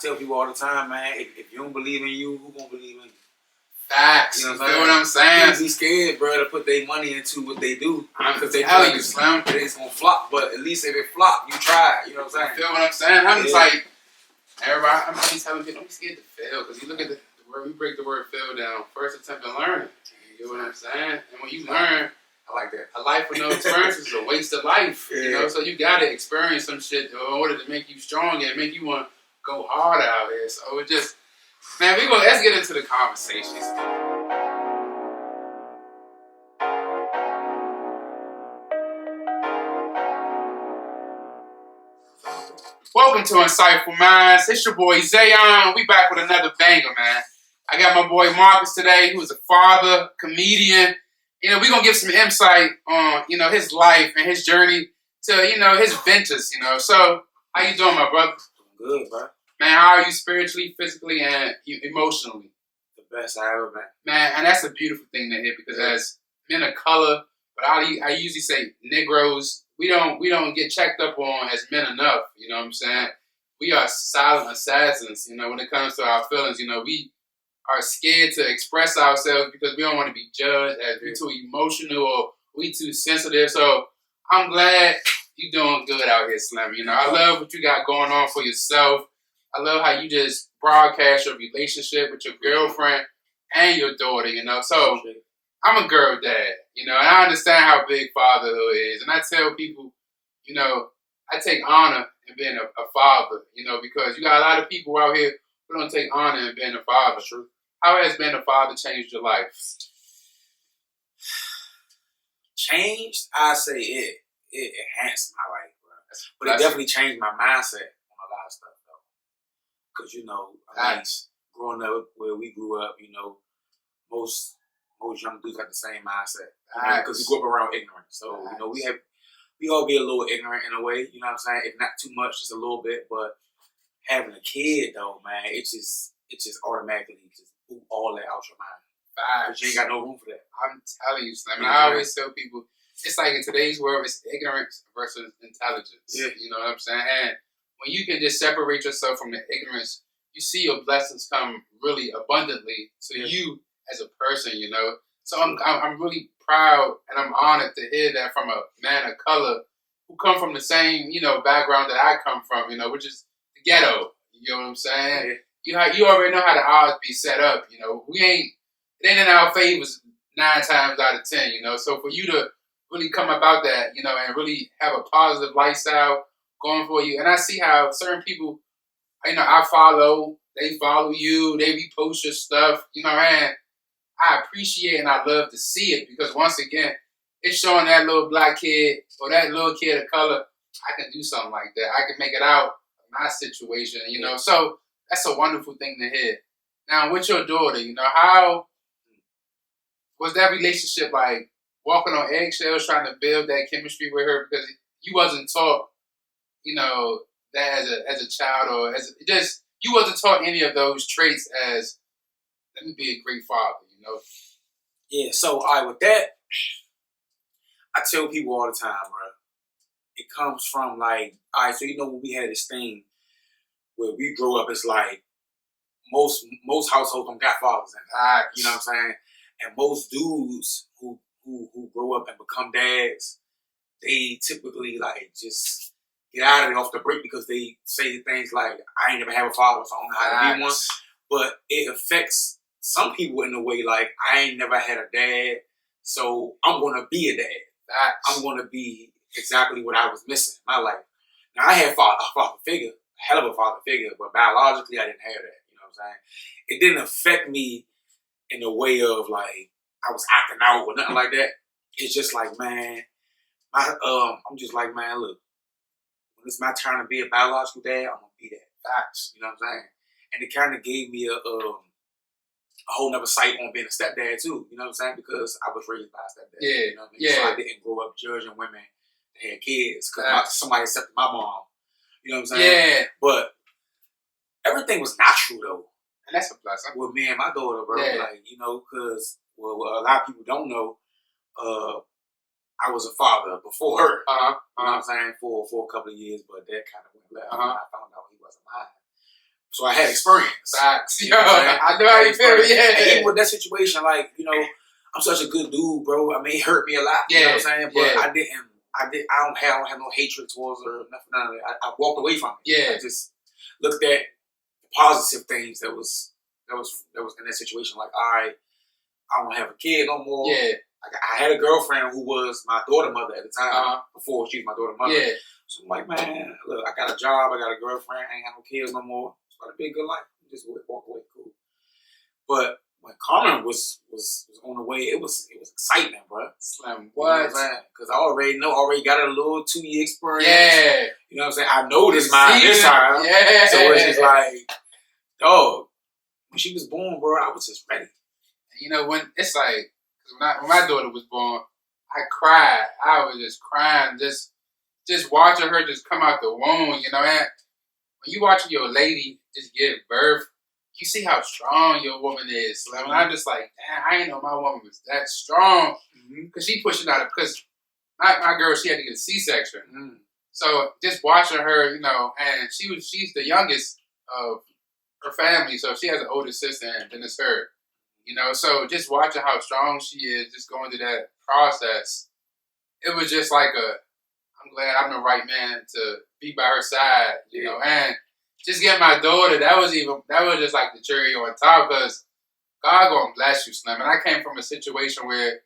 tell people all the time, man, if you don't believe in you, who gonna believe in you? Facts. You know what I'm saying? People be scared, bro, to put their money into what they do. Because they tell you, Slim, it's gonna flop. But at least if it flop, you try. You know what I'm saying? You feel what I'm saying? I'm just like, everybody, I'm always telling people, don't be scared to fail. Because you look at the word, we break the word fail down. First attempt at learning. You know what I'm saying? And when you learn, I like that. A life with no experience is a waste of life. Yeah. You know, so you gotta experience some shit in order to make you strong and make you want to go hard out here. So it just, man, let's get into the conversations. Welcome to Insightful Minds. It's your boy Zayon. We back with another banger, man. I got my boy Markus today, who's a father, comedian. You know, we're going to give some insight on, you know, his life and his journey to, you know, his ventures, you know. So, how you doing, my brother? Good, bro. Man, how are you spiritually, physically, and emotionally? The best I ever been. Man, and that's a beautiful thing to hear because as men of color, but I usually say Negroes, we don't get checked up on as men enough, you know what I'm saying? We are silent assassins, you know, when it comes to our feelings, you know, we are scared to express ourselves because we don't want to be judged as we too emotional or we too sensitive. So I'm glad you're doing good out here, Slim. You know, I love what you got going on for yourself. I love how you just broadcast your relationship with your girlfriend and your daughter, you know. So I'm a girl dad, you know, and I understand how big fatherhood is. And I tell people, you know, I take honor in being a father, you know, because you got a lot of people out here who don't take honor in being a father. True. How has being a father changed your life? Changed? I say it enhanced my life, bro. But it definitely changed my mindset on a lot of stuff, though. Because, you know, growing up where we grew up, you know, most young dudes got the same mindset. Because we grew up around ignorance. So, you know, we all get a little ignorant in a way, you know what I'm saying? If not too much, just a little bit. But having a kid, though, man, it just automatically just boot all that out your mind. Because you ain't got no room for that. I'm telling you, Slim. And I always tell people, it's like in today's world, it's ignorance versus intelligence. Yeah. You know what I'm saying? And when you can just separate yourself from the ignorance, you see your blessings come really abundantly to you as a person, you know? So I'm really proud and I'm honored to hear that from a man of color who come from the same, you know, background that I come from, you know, which is the ghetto. You know what I'm saying? Yeah. You already know how the odds be set up, you know. It ain't in our favors 9 times out of 10, you know. So for you to really come about that, you know, and really have a positive lifestyle going for you. And I see how certain people, you know, they follow you, they repost your stuff, you know, and I appreciate and I love to see it because once again, it's showing that little black kid or that little kid of color, I can do something like that. I can make it out of my situation, you know. So that's a wonderful thing to hear. Now, with your daughter, you know, how was that relationship like walking on eggshells, trying to build that chemistry with her because you wasn't taught, you know, that as a child or you wasn't taught any of those traits as, let me be a great father, you know? Yeah, so, all right, with that, I tell people all the time, bro, it comes from, like, all right, so, you know, when we had this thing where we grew up, it's like most households don't got fathers in it, you know what I'm saying? And most dudes who grow up and become dads, they typically, like, just get out of it off the break because they say things like, I ain't never have a father, so I don't know how to be one. But it affects some people in a way like, I ain't never had a dad, so I'm going to be a dad. I'm going to be exactly what I was missing in my life. Now, I had a father figure, a hell of a father figure, but biologically, I didn't have that. You know what I'm saying? It didn't affect me in a way of, like, I was acting out or nothing like that. It's just like, man, I'm just like, man, look, when it's my turn to be a biological dad, I'm going to be that. Facts. You know what I'm saying? And it kind of gave me a whole nother sight on being a stepdad too. You know what I'm saying? Because I was raised by a stepdad. Yeah. You know what I mean? So I didn't grow up judging women that had kids because somebody accepted my mom. You know what I'm saying? Yeah. But everything was natural though. And that's a blessing. With me and my daughter, bro. Yeah. Like, you know, because what a lot of people don't know, I was a father before her. You know what I'm saying? For a couple of years, but that kind of went left. I found out he wasn't mine. So So I had experience. Facts. Yo, I know how you feel. Yeah. And even with that situation, like, you know, I'm such a good dude, bro. I mean, it hurt me a lot. You know what I'm saying? But I don't have no hatred towards her. None of that. I walked away from it. Yeah. I just looked at the positive things that was in that situation. Like, all right, I don't have a kid no more. Yeah. I had a girlfriend who was my daughter mother at the time before she was my daughter mother. Yeah. So I'm like, man, look, I got a job, I got a girlfriend, I ain't got no kids no more. It's about to be a good life. Just walk away, cool. But when Carmen was on the way, it was exciting, bro. Slim, what? Because I already got a little 2-year experience. Yeah. You know what I'm saying? I know this mine this time. Yeah. So it's just like, dog, when she was born, bro, I was just ready. You know, when it's like, when my daughter was born, I cried. I was just crying, just watching her just come out the womb, you know. And when you watching your lady just give birth, you see how strong your woman is. Like, when I'm just like, damn, I ain't know my woman was that strong. Because she pushing out, because my girl, she had to get a C-section. So just watching her, you know, and she's the youngest of her family, so she has an older sister, and then it's her. You know, so just watching how strong she is, just going through that process, it was just like I'm glad I'm the right man to be by her side, you know, and just getting my daughter, that was just like the cherry on top, because God gonna bless you, Slim. And I came from a situation where,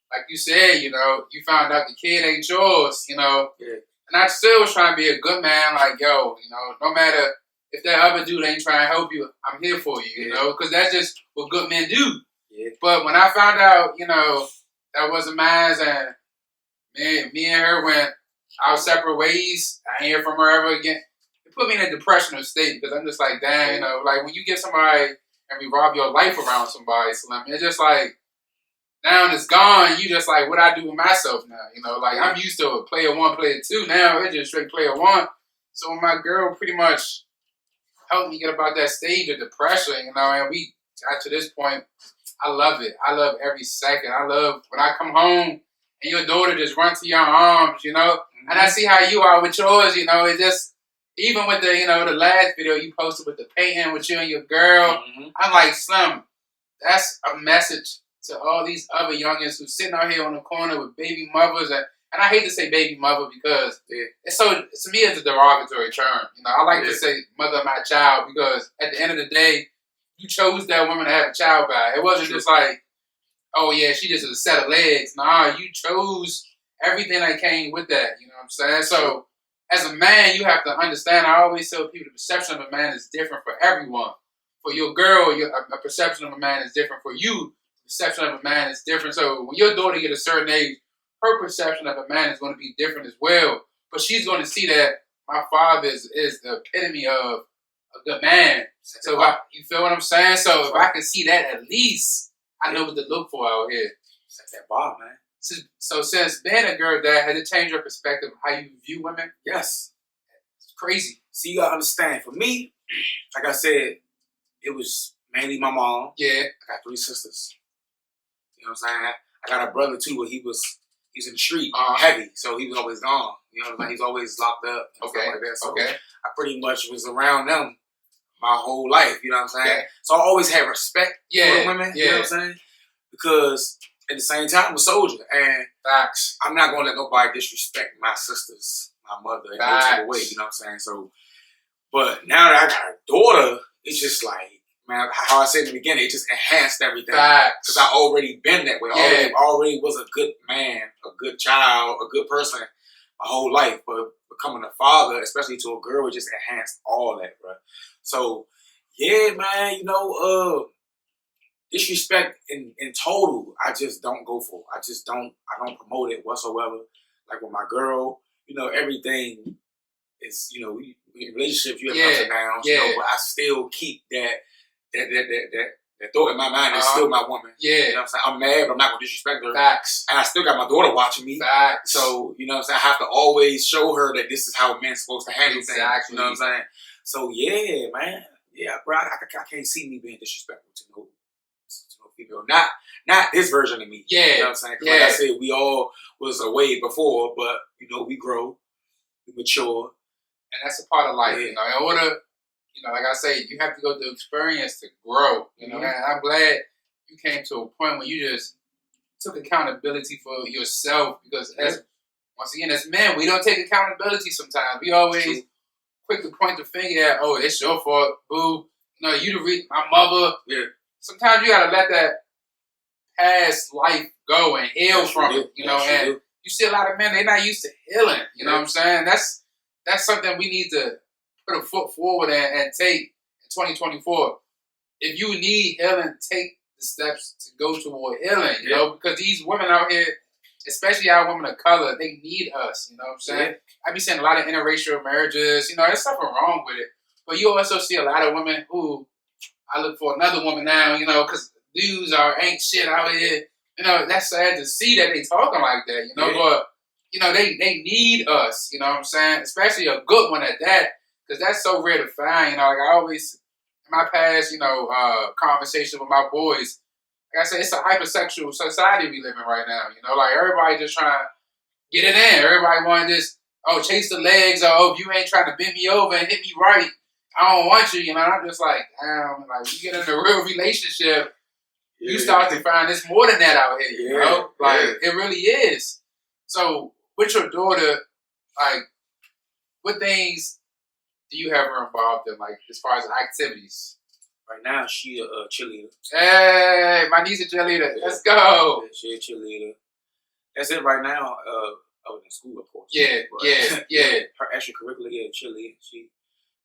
like you said, you know, you found out the kid ain't yours, you know, and I still was trying to be a good man, like, yo, you know, no matter if that other dude ain't trying to help you, I'm here for you, you know, because that's just what good men do. But when I found out, you know, that wasn't mine, and me and her went our separate ways, I ain't hear from her ever again. It put me in a depressional state, because I'm just like, damn, you know, like when you get somebody and revolve your life around somebody, Slim, it's just like, now it's gone, you just like, what I do with myself now, you know, like I'm used to a player 1, player 2, now it's just straight player 1. So when my girl pretty much helped me get about that stage of depression, you know, and we got to this point, I love it. I love every second. I love when I come home and your daughter just runs to your arms, you know, and I see how you are with yours, you know, it just, even with the, you know, the last video you posted with the painting with you and your girl, I'm like, Slim, that's a message to all these other youngins who's sitting out here on the corner with baby mothers, and I hate to say baby mother because it's so, to me, it's a derogatory term. You know, I like to say mother of my child, because at the end of the day, you chose that woman to have a child by. It wasn't just like, oh yeah, she just a set of legs. Nah, you chose everything that came with that. You know what I'm saying? So as a man, you have to understand. I always tell people the perception of a man is different for everyone. For your girl, a perception of a man is different. For you, the perception of a man is different. So when your daughter gets a certain age, her perception of a man is going to be different as well. But she's going to see that my father is the epitome of a good man. So you feel what I'm saying? So if I can see that, at least I know what to look for out here. Set that bar, man. So since being a girl dad, has it changed your perspective of how you view women? Yes. It's crazy. See, you got to understand. For me, like I said, it was mainly my mom. Yeah. I got 3 sisters. You know what I'm saying? I got a brother too, but he's in the street heavy, so he was always gone. You know what I'm saying? He's always locked up and stuff like that. So I pretty much was around them my whole life. You know what I'm saying? So I always had respect for the women. You know what I'm saying? Because at the same time, I'm a soldier, and I'm not gonna let nobody disrespect my sisters, my mother, in no type of way. You know what I'm saying? So, but now that I got a daughter, it's just like, man, how I said in the beginning, it just enhanced everything. Because I already been that way. I already was a good man, a good child, a good person my whole life. But becoming a father, especially to a girl, it just enhanced all that, bro. So, yeah, man, you know, disrespect in total, I just don't go for. I don't promote it whatsoever. Like with my girl, you know, everything is, you know, in relationships, you have ups and downs, you know, but I still keep that thought in my mind is still my woman. You know what I'm saying? I'm mad, but I'm not going to disrespect her. And I still got my daughter watching me. So, you know what I'm saying? I have to always show her that this is how men's supposed to handle things. You know what I'm saying? So, yeah, man. Yeah, bro, I can't see me being disrespectful to no female. Not this version of me. You know what I'm saying? Like I said, we all was away before, but, you know, we grow, we mature. And that's a part of life, you know. In order, you know, like I say, you have to go through experience to grow. You know, and I'm glad you came to a point where you just took accountability for yourself, because once again, as men, we don't take accountability sometimes. We always quick to point the finger at, oh, it's your fault, boo. No, you my mother. Yeah. Sometimes you gotta let that past life go and heal from it. You know, and you see a lot of men, they're not used to healing. You know what I'm saying? That's something we need to put a foot forward and take in 2024. If you need healing, take the steps to go toward healing. You know, because these women out here, especially our women of color, they need us. You know what I'm saying? I be seeing a lot of interracial marriages. You know, there's something wrong with it. But you also see a lot of women who, I look for another woman now, you know, because dudes ain't shit out here. You know, that's sad to see that they talking like that, you know, but, you know, they need us, you know what I'm saying? Especially a good one at that, because that's so rare to find, you know, like I always, in my past, you know, conversation with my boys, like I said, it's a hypersexual society we live in right now, you know, like everybody just trying to get it in. Everybody want to just, chase the legs, or, if you ain't trying to bend me over and hit me right, I don't want you, you know. I'm just like, damn, like, you get in a real relationship, you start to find there's more than that out here, you know? Like, it really is. So, with your daughter, like, what things do you have her involved in, like, as far as activities? Right now, she a cheerleader. Hey, my niece a cheerleader. Yeah. Let's go. Yeah, she a cheerleader. That's it right now. Other than school, of course. Yeah. Her extracurricular, cheerleader. She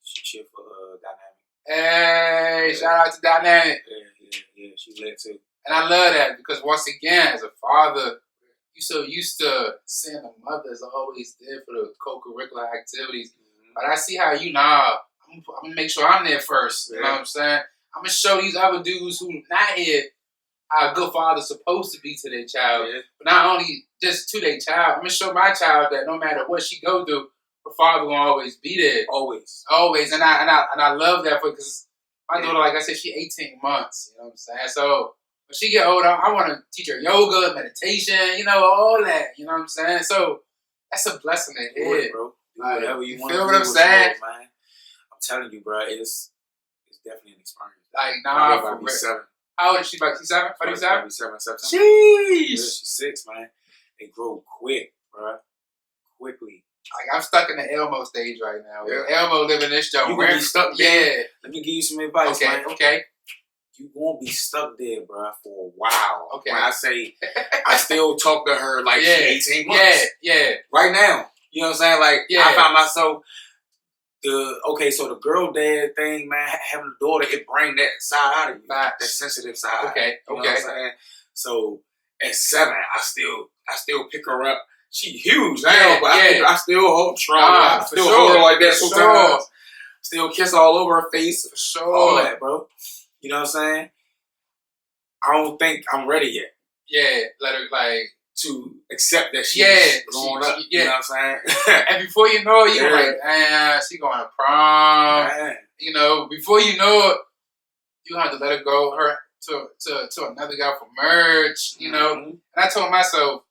cheer for Dynamic. Hey, shout out to Dynamic. Yeah, she led too. And I love that, because once again, as a father, you so used to seeing the mothers always there for the co-curricular activities. But I see how I'm gonna make sure I'm there first. You know what I'm saying? I'm gonna show these other dudes who not here how a good father's supposed to be to their child. But not only just to their child, I'm gonna show my child that no matter what she go through, her father will always be there. Always. And I love that, because my daughter, like I said, she's 18 months. You know what I'm saying? So when she get older, I want to teach her yoga, meditation, you know, all that. You know what I'm saying? So that's a blessing to hear, bro. Whatever you want. Feel what I'm saying? Man. I'm telling you, bro, it's definitely an experience. Like, nah, for real. 7. How old is she? Like, she's 7? 7? Sheesh. Yeah, she's 6, man. They grow quick, bro. Quickly. Like, I'm stuck in the Elmo stage right now. Elmo living this joke. You gonna be stuck there? Let me give you some advice, man. Okay. You gonna be stuck there, bro, for a while. Okay. When I say, I still talk to her like she's 18 months. Yeah. Right now. You know what I'm saying? Like, I found myself, so the girl dad thing, man, having a daughter, it bring that side out of you. That sensitive side. Okay. You know what I'm saying? So, at 7, I still pick her up. She huge now, but I still hold strong. I still hold her like that sometimes. Still kiss all over her face. For sure. All that, bro. You know what I'm saying? I don't think I'm ready yet. Yeah, let her, like, to accept that she's growing up. You know what I'm saying? And before you know it, you're like, she going to prom. Man. You know, before you know it, you have to let her go to another guy for merch, you know? And I told myself,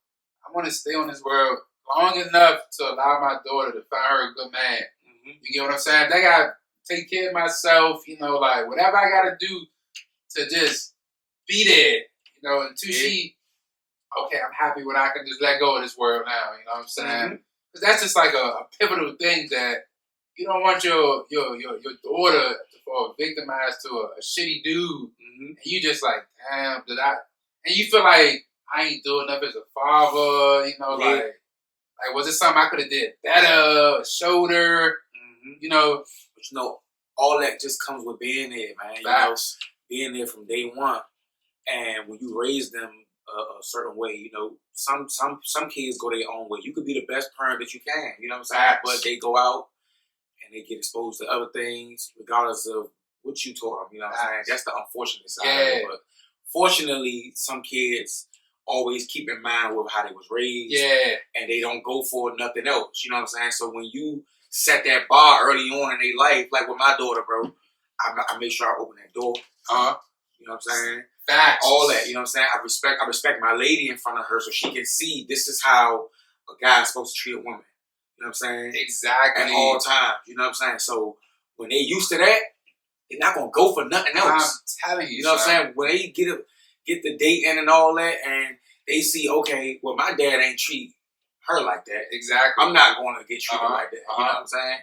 I want to stay on this world long enough to allow my daughter to find her a good man. You get what I'm saying? I got to take care of myself, you know, like whatever I got to do to just be there, you know, until she, okay, I'm happy when I can just let go of this world now, you know what I'm saying? Because that's just like a pivotal thing that you don't want your daughter to fall victimized to a shitty dude, and you just like, damn, and you feel like, I ain't doing enough as a father, you know, like was it something I could have did better, shoulder, you know? But you know, all that just comes with being there, man. You know, being there from day one. And when you raise them a certain way, you know, some kids go their own way. You could be the best parent that you can, you know what I'm saying? But they go out and they get exposed to other things, regardless of what you taught them, you know what I'm saying? That's the unfortunate side of it. But fortunately, some kids always keep in mind with how they was raised. And they don't go for nothing else. You know what I'm saying? So when you set that bar early on in their life, like with my daughter, bro, I make sure I open that door. You know what I'm saying? Facts. All that, you know what I'm saying? I respect my lady in front of her so she can see this is how a guy's supposed to treat a woman. You know what I'm saying? Exactly. At all times. You know what I'm saying? So when they used to that, they're not gonna go for nothing else. I'm telling you, you know what I'm saying? When they get the date in and all that, and they see, okay, well, my dad ain't treat her like that. Exactly. I'm not going to get treated like that. You know what I'm saying?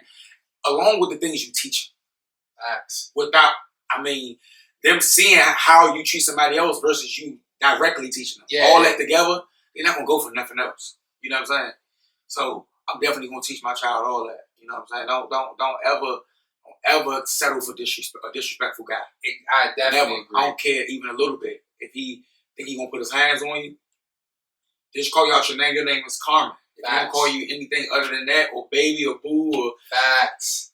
Along with the things you teach them. Facts. Without, I mean, them seeing how you treat somebody else versus you directly teaching them. Yeah. All that together, they're not gonna go for nothing else. You know what I'm saying? So I'm definitely gonna teach my child all that. You know what I'm saying? Don't ever settle for a disrespectful guy. I definitely agree. I don't care even a little bit. If he think he gonna put his hands on you, just call you out your name. Your name is Carmen. If he don't call you anything other than that, or baby, or boo, or facts.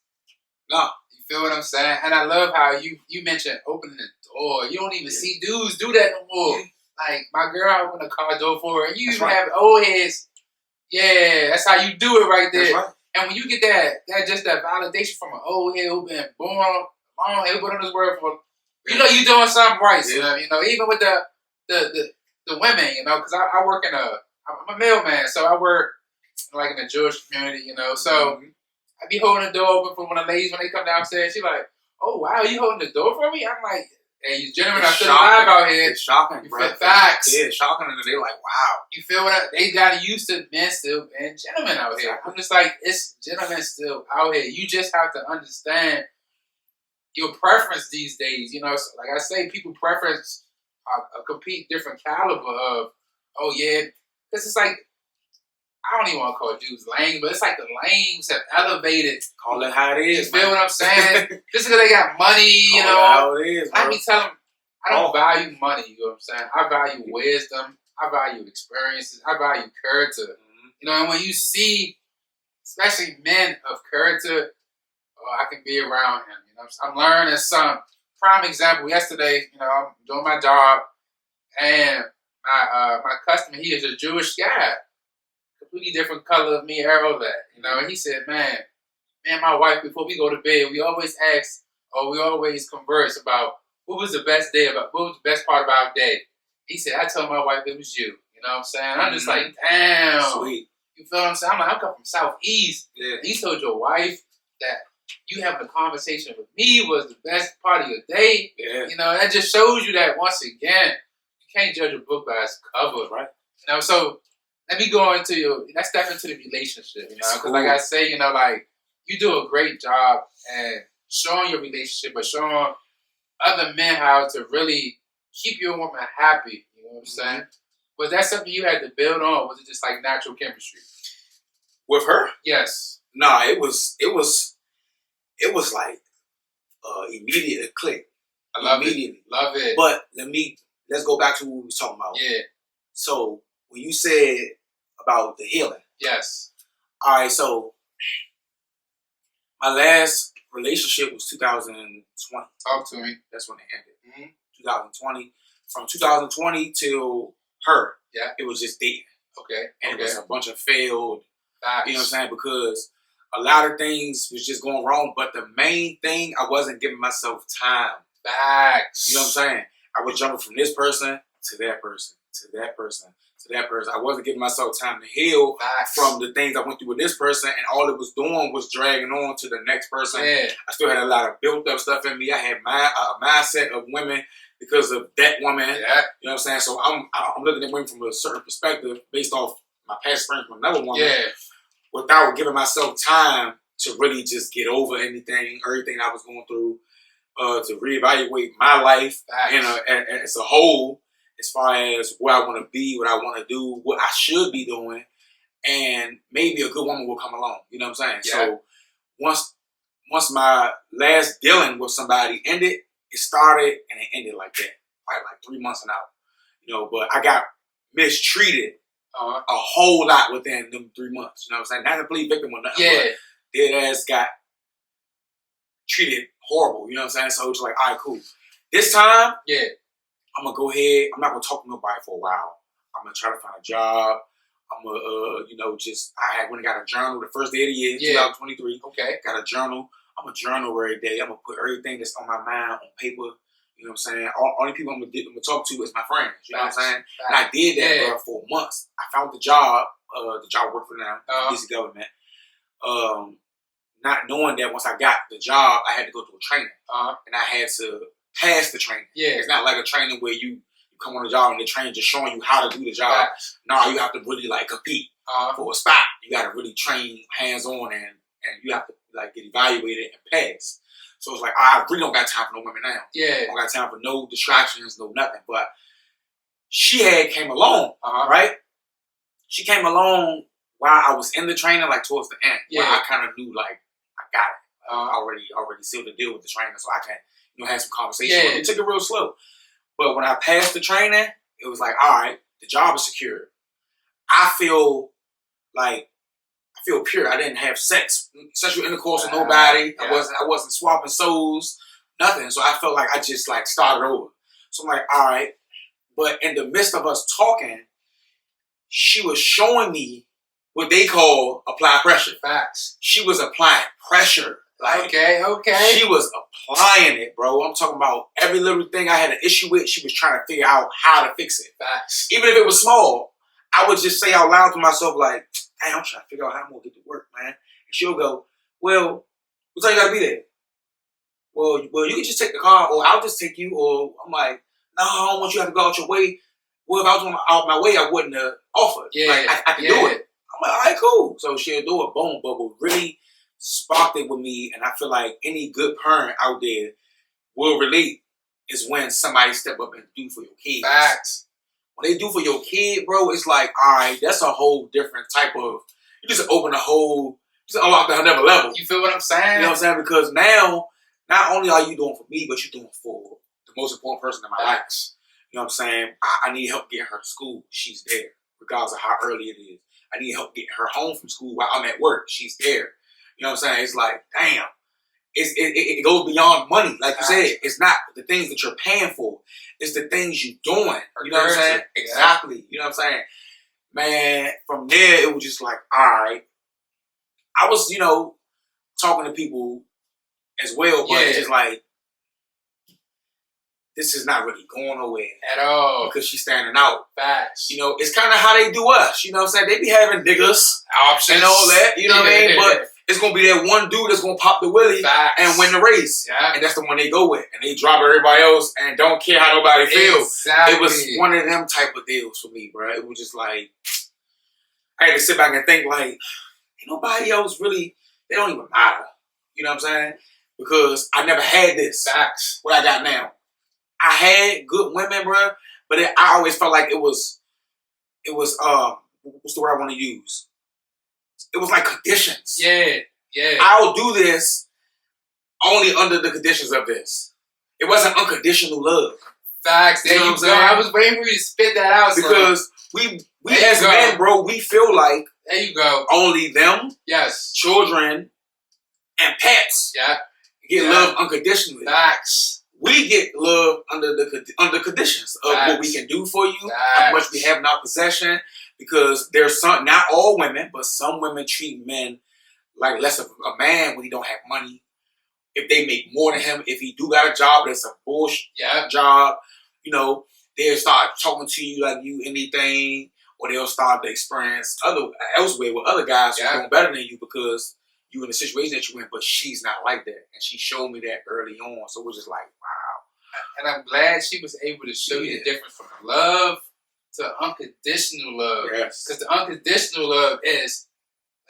No. You feel what I'm saying? And I love how you mentioned opening the door. You don't even see dudes do that no more. Like, my girl opened the car door for her, and you even have old heads. Yeah, that's how you do it right there. That's right. And when you get that validation from an old head who been born long, who been on this world for, you know, you doing something right. Yeah. You know, even with the women, you know, because I work I'm a mailman, so I work like in the Jewish community, you know, so I be holding the door open for when the ladies, when they come downstairs, she like, oh, wow, you holding the door for me? I'm like, hey, you gentlemen are still alive out here. It's shocking, bro. Facts. Yeah, it's shocking, and they're like, wow. You feel what they got used to men still being gentlemen out here. I'm just like, it's gentlemen still out here. You just have to understand your preference these days. You know, so like I say, people preference a complete different caliber of, oh yeah, because it's like, I don't even want to call dudes lame, but it's like the lames have elevated. Call it how it is. You feel what I'm saying? Just because they got money, you know. How it is, bro. I be telling them, I don't value money, you know what I'm saying? I value wisdom. I value experiences. I value character. You know, and when you see, especially men of character, I can be around him. You know, I'm learning some. Prime example, yesterday, you know, I'm doing my job, and my customer, he is a Jewish guy. Completely different color of me, arrow that. You know, and he said, man, my wife, before we go to bed, we always ask, or we always converse about what was the best part of our day. He said, I told my wife it was you. You know what I'm saying? I'm just like, damn. Sweet. You feel what I'm saying? I'm like, I come from Southeast. Yeah. He told your wife that you having a conversation with me was the best part of your day. Yeah. You know, that just shows you that, once again, you can't judge a book by its cover. Right. You know, so let me go into let's step into the relationship, you know, because like I say, you know, like, you do a great job at showing your relationship, but showing other men how to really keep your woman happy, you know what I'm saying? Was that something you had to build on, or was it just like natural chemistry? With her? Yes. Nah, it was like immediate click. I love immediately. It. Love it. But let's go back to what we was talking about. Yeah. So when you said about the healing. Yes. All right, so my last relationship was 2020. Talk to me. That's when it ended. 2020. From 2020 till her. Yeah. It was just dating. Okay. And it was a bunch of failed. Facts. You know what I'm saying? Because a lot of things was just going wrong, but the main thing, I wasn't giving myself time. Facts. You know what I'm saying? I was jumping from this person to that person, to that person, to that person. I wasn't giving myself time to heal from the things I went through with this person, and all it was doing was dragging on to the next person. Yeah. I still had a lot of built up stuff in me. I had a mindset of women because of that woman. Yeah. You know what I'm saying? So I'm looking at women from a certain perspective based off my past experience with another woman. Yeah. Without giving myself time to really just get over everything I was going through, to reevaluate my life as a whole, as far as where I want to be, what I want to do, what I should be doing, and maybe a good woman will come along. You know what I'm saying? Yeah. So once my last dealing with somebody ended, it started and it ended like that, like 3 months and out. You know, but I got mistreated a whole lot within them 3 months. You know what I'm saying? Not to play victim or nothing. Yeah. But dead ass got treated horrible. You know what I'm saying? So it's like, all right, cool. This time, I'm gonna go ahead. I'm not gonna talk to nobody for a while. I'm gonna try to find a job. I'm gonna, I went and got a journal the first day of the year, 2023. Okay. Got a journal. I'm gonna journal every day. I'm gonna put everything that's on my mind on paper. You know what I'm saying? Only people I'm gonna talk to is my friends. You know what I'm saying? And I did that, bro, for months. I found the job I work for now, DC government. not knowing that once I got the job, I had to go through a training. And I had to pass the training. Yeah. It's not like a training where you come on the job and the trainer just showing you how to do the job. No, you have to really like compete for a spot. You got to really train hands-on and you have to like get evaluated and pass. So it's like, I really don't got time for no women now. Yeah. I don't got time for no distractions, no nothing. But she came along, right? She came along while I was in the training, like towards the end. Yeah. Where I kind of knew like, I got it. I already sealed the deal with the trainer, so I can have some conversation. Yeah. It took it real slow. But when I passed the training, it was like, all right, the job is secured. I feel pure. I didn't have sexual intercourse with nobody. Yeah. I wasn't swapping souls, nothing. So I felt like I just like started over. So I'm like, all right. But in the midst of us talking, she was showing me what they call apply pressure. Facts. She was applying pressure. Like, okay. She was applying it, bro. I'm talking about every little thing I had an issue with, she was trying to figure out how to fix it. Facts. Even if it was small, I would just say out loud to myself, like, hey, I'm trying to figure out how I'm going to get to work, man. And she'll go, well, what time you got to be there? Well, you can just take the car, or I'll just take you. Or I'm like, no, I don't want you to have to go out your way. Well, if I was out my way, I wouldn't have offered. Yeah, like, I can do it. I'm like, all right, cool. So she'll do it, boom. But what really sparked it with me, and I feel like any good parent out there will relate, is when somebody step up and do for your kids. Facts. When they do for your kid, bro, it's like, all right, that's a whole different type of, you just unlock another level. You feel what I'm saying? You know what I'm saying? Because now, not only are you doing for me, but you're doing for the most important person in my life. You know what I'm saying? I need help getting her to school. She's there, regardless of how early it is. I need help getting her home from school while I'm at work. She's there. You know what I'm saying? It's like, damn. It goes beyond money. Like you said, it's not the things that you're paying for. It's the things you're doing. You know what I'm saying? Exactly. You know what I'm saying? Man, from there, it was just like, all right. I was, talking to people as well, but it's just like, this is not really going nowhere. At all. Because she's standing out. Facts. It's kind of how they do us. You know what I'm saying? They be having niggas. Options. And all that. You know what I mean? But it's going to be that one dude that's going to pop the willie and win the race. Yeah. And that's the one they go with. And they drop everybody else and don't care how nobody feels. Exactly. It was one of them type of deals for me, bro. It was just like, I had to sit back and think like, ain't nobody else really, they don't even matter. You know what I'm saying? Because I never had this. Facts. What I got now. I had good women, bro, but I always felt like it was what's the word I want to use? It was like conditions. Yeah. I'll do this only under the conditions of this. It wasn't unconditional love. Facts. There you go. I was waiting for you to spit that out. Because we as men, bro, we feel like there you go. Only them, children, and pets get love unconditionally. Facts. We get love under conditions of what we can do for you, how much we have in our possession. Because there's not all women, but some women treat men like less of a man when he don't have money. If they make more than him, if he do got a job that's a bullshit job, they'll start talking to you like you anything, or they'll start to experience elsewhere with other guys who are doing better than you because you in the situation that you're in, but she's not like that. And she showed me that early on. So it was just like, wow. And I'm glad she was able to show you the difference from love to unconditional love. Yes. Because the unconditional love is,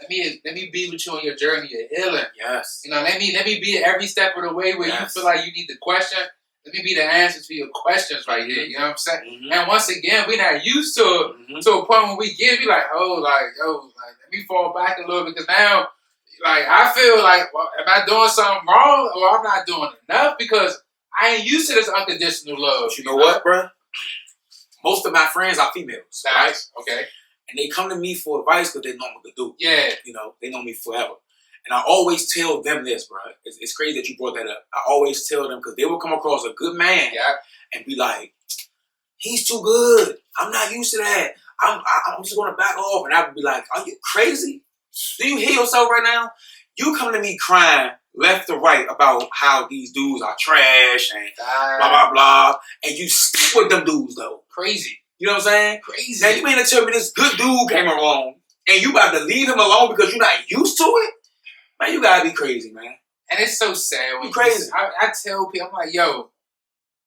let me be with you on your journey of healing. Yes. Let me be every step of the way where you feel like you need the question. Let me be the answer to your questions right here. You know what I'm saying? Mm-hmm. And once again, we're not used to it to a point when we get, be like, let me fall back a little bit because now, I feel like, well, am I doing something wrong or I'm not doing enough because I ain't used to this unconditional love. But you know what, bro? Most of my friends are females, right? Okay. And they come to me for advice because they know what to do. Yeah. They know me forever. And I always tell them this, bro. It's crazy that you brought that up. I always tell them because they will come across a good man and be like, he's too good. I'm not used to that. I'm just going to back off. And I would be like, are you crazy? Do you hear yourself right now? You come to me crying left or right about how these dudes are trash and blah, blah, blah. And you stick with them dudes, though. Crazy. You know what I'm saying? Crazy. Now, you mean to tell me this good dude came along and you about to leave him alone because you're not used to it? Man, you gotta be crazy, man. And it's so sad when you crazy. I tell people, I'm like, yo,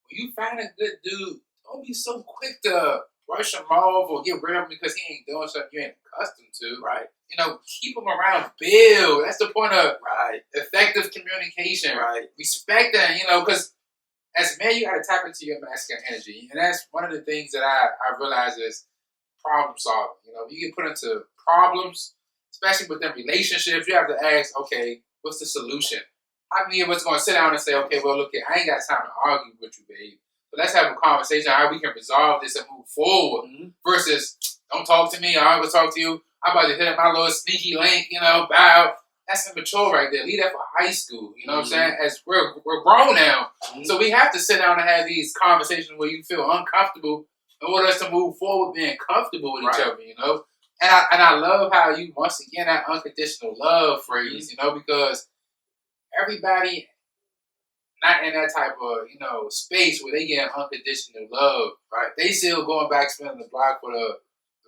when you find a good dude, don't be so quick to brush him off or get rid of him because he ain't doing something you ain't accustomed to. Right. You know, keep him around, build. That's the point of right. effective communication. Right. Respect that, you know, because as a man, you got to tap into your masculine energy. And that's one of the things that I realize is problem solving. You know, you get put into problems, especially within relationships, you have to ask, okay, what's the solution? How many of us going to sit down and say, okay, well, look, I ain't got time to argue with you, babe. But let's have a conversation on how we can resolve this and move forward versus don't talk to me, I will talk to you. I'm about to hit up my little sneaky link, you know, bow. That's immature right there. Leave that for high school. You know what I'm saying? As we're grown now. So we have to sit down and have these conversations where you feel uncomfortable in order us to move forward being comfortable with each other, you know? And I love how you, once again, that unconditional love phrase, you know, because everybody not in that type of, you know, space where they get unconditional love. Right. They still going back spinning the block for the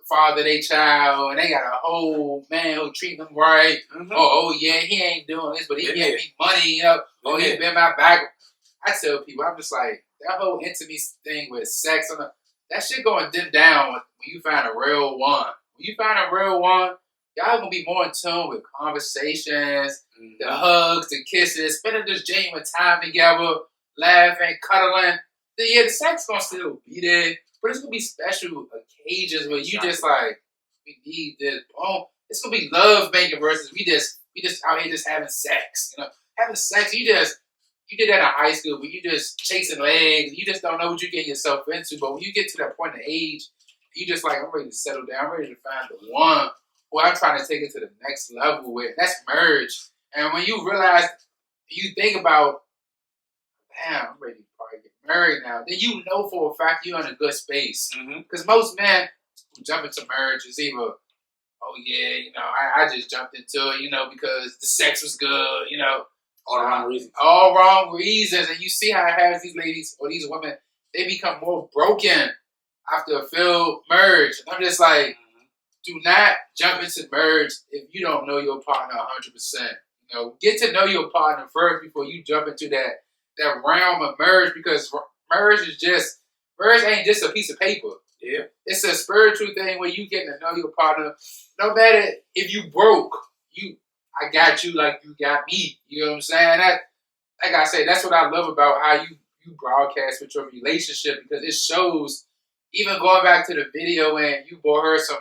father of their child, and they got a whole man who treat them right. Oh yeah, he ain't doing this, but he getting me money, you know. Oh, he been my back. I tell people, I'm just like, that whole intimacy thing with sex, that shit going to dim down when you find a real one. When you find a real one, y'all gonna be more in tune with conversations, the hugs, the kisses, spending this genuine time together, laughing, cuddling. Yeah, the sex gonna still be there, but it's gonna be special occasions where you just like, we need this. Oh, it's gonna be love making versus we just out here just having sex. You know, having sex, you did that in high school, but you just chasing legs. You just don't know what you get yourself into. But when you get to that point of age, you just like, I'm ready to settle down. I'm ready to find the one who I'm trying to take it to the next level with. That's marriage. And when you realize, you think about, damn, I'm ready to probably get married now, then you know for a fact you're in a good space. Because most men who jump into marriage is either, oh yeah, you know, I just jumped into it, you know, because the sex was good, you know. All the wrong reasons. All wrong reasons. And you see how it has these ladies or these women, they become more broken after a failed marriage. And I'm just like, do not jump into marriage if you don't know your partner 100%. You know, get to know your partner first before you jump into that realm of marriage, because marriage ain't just a piece of paper. Yeah. It's a spiritual thing where you getting to know your partner. No matter if you broke, I got you like you got me. You know what I'm saying? That, like I say, that's what I love about how you broadcast with your relationship, because it shows, even going back to the video when you bought her some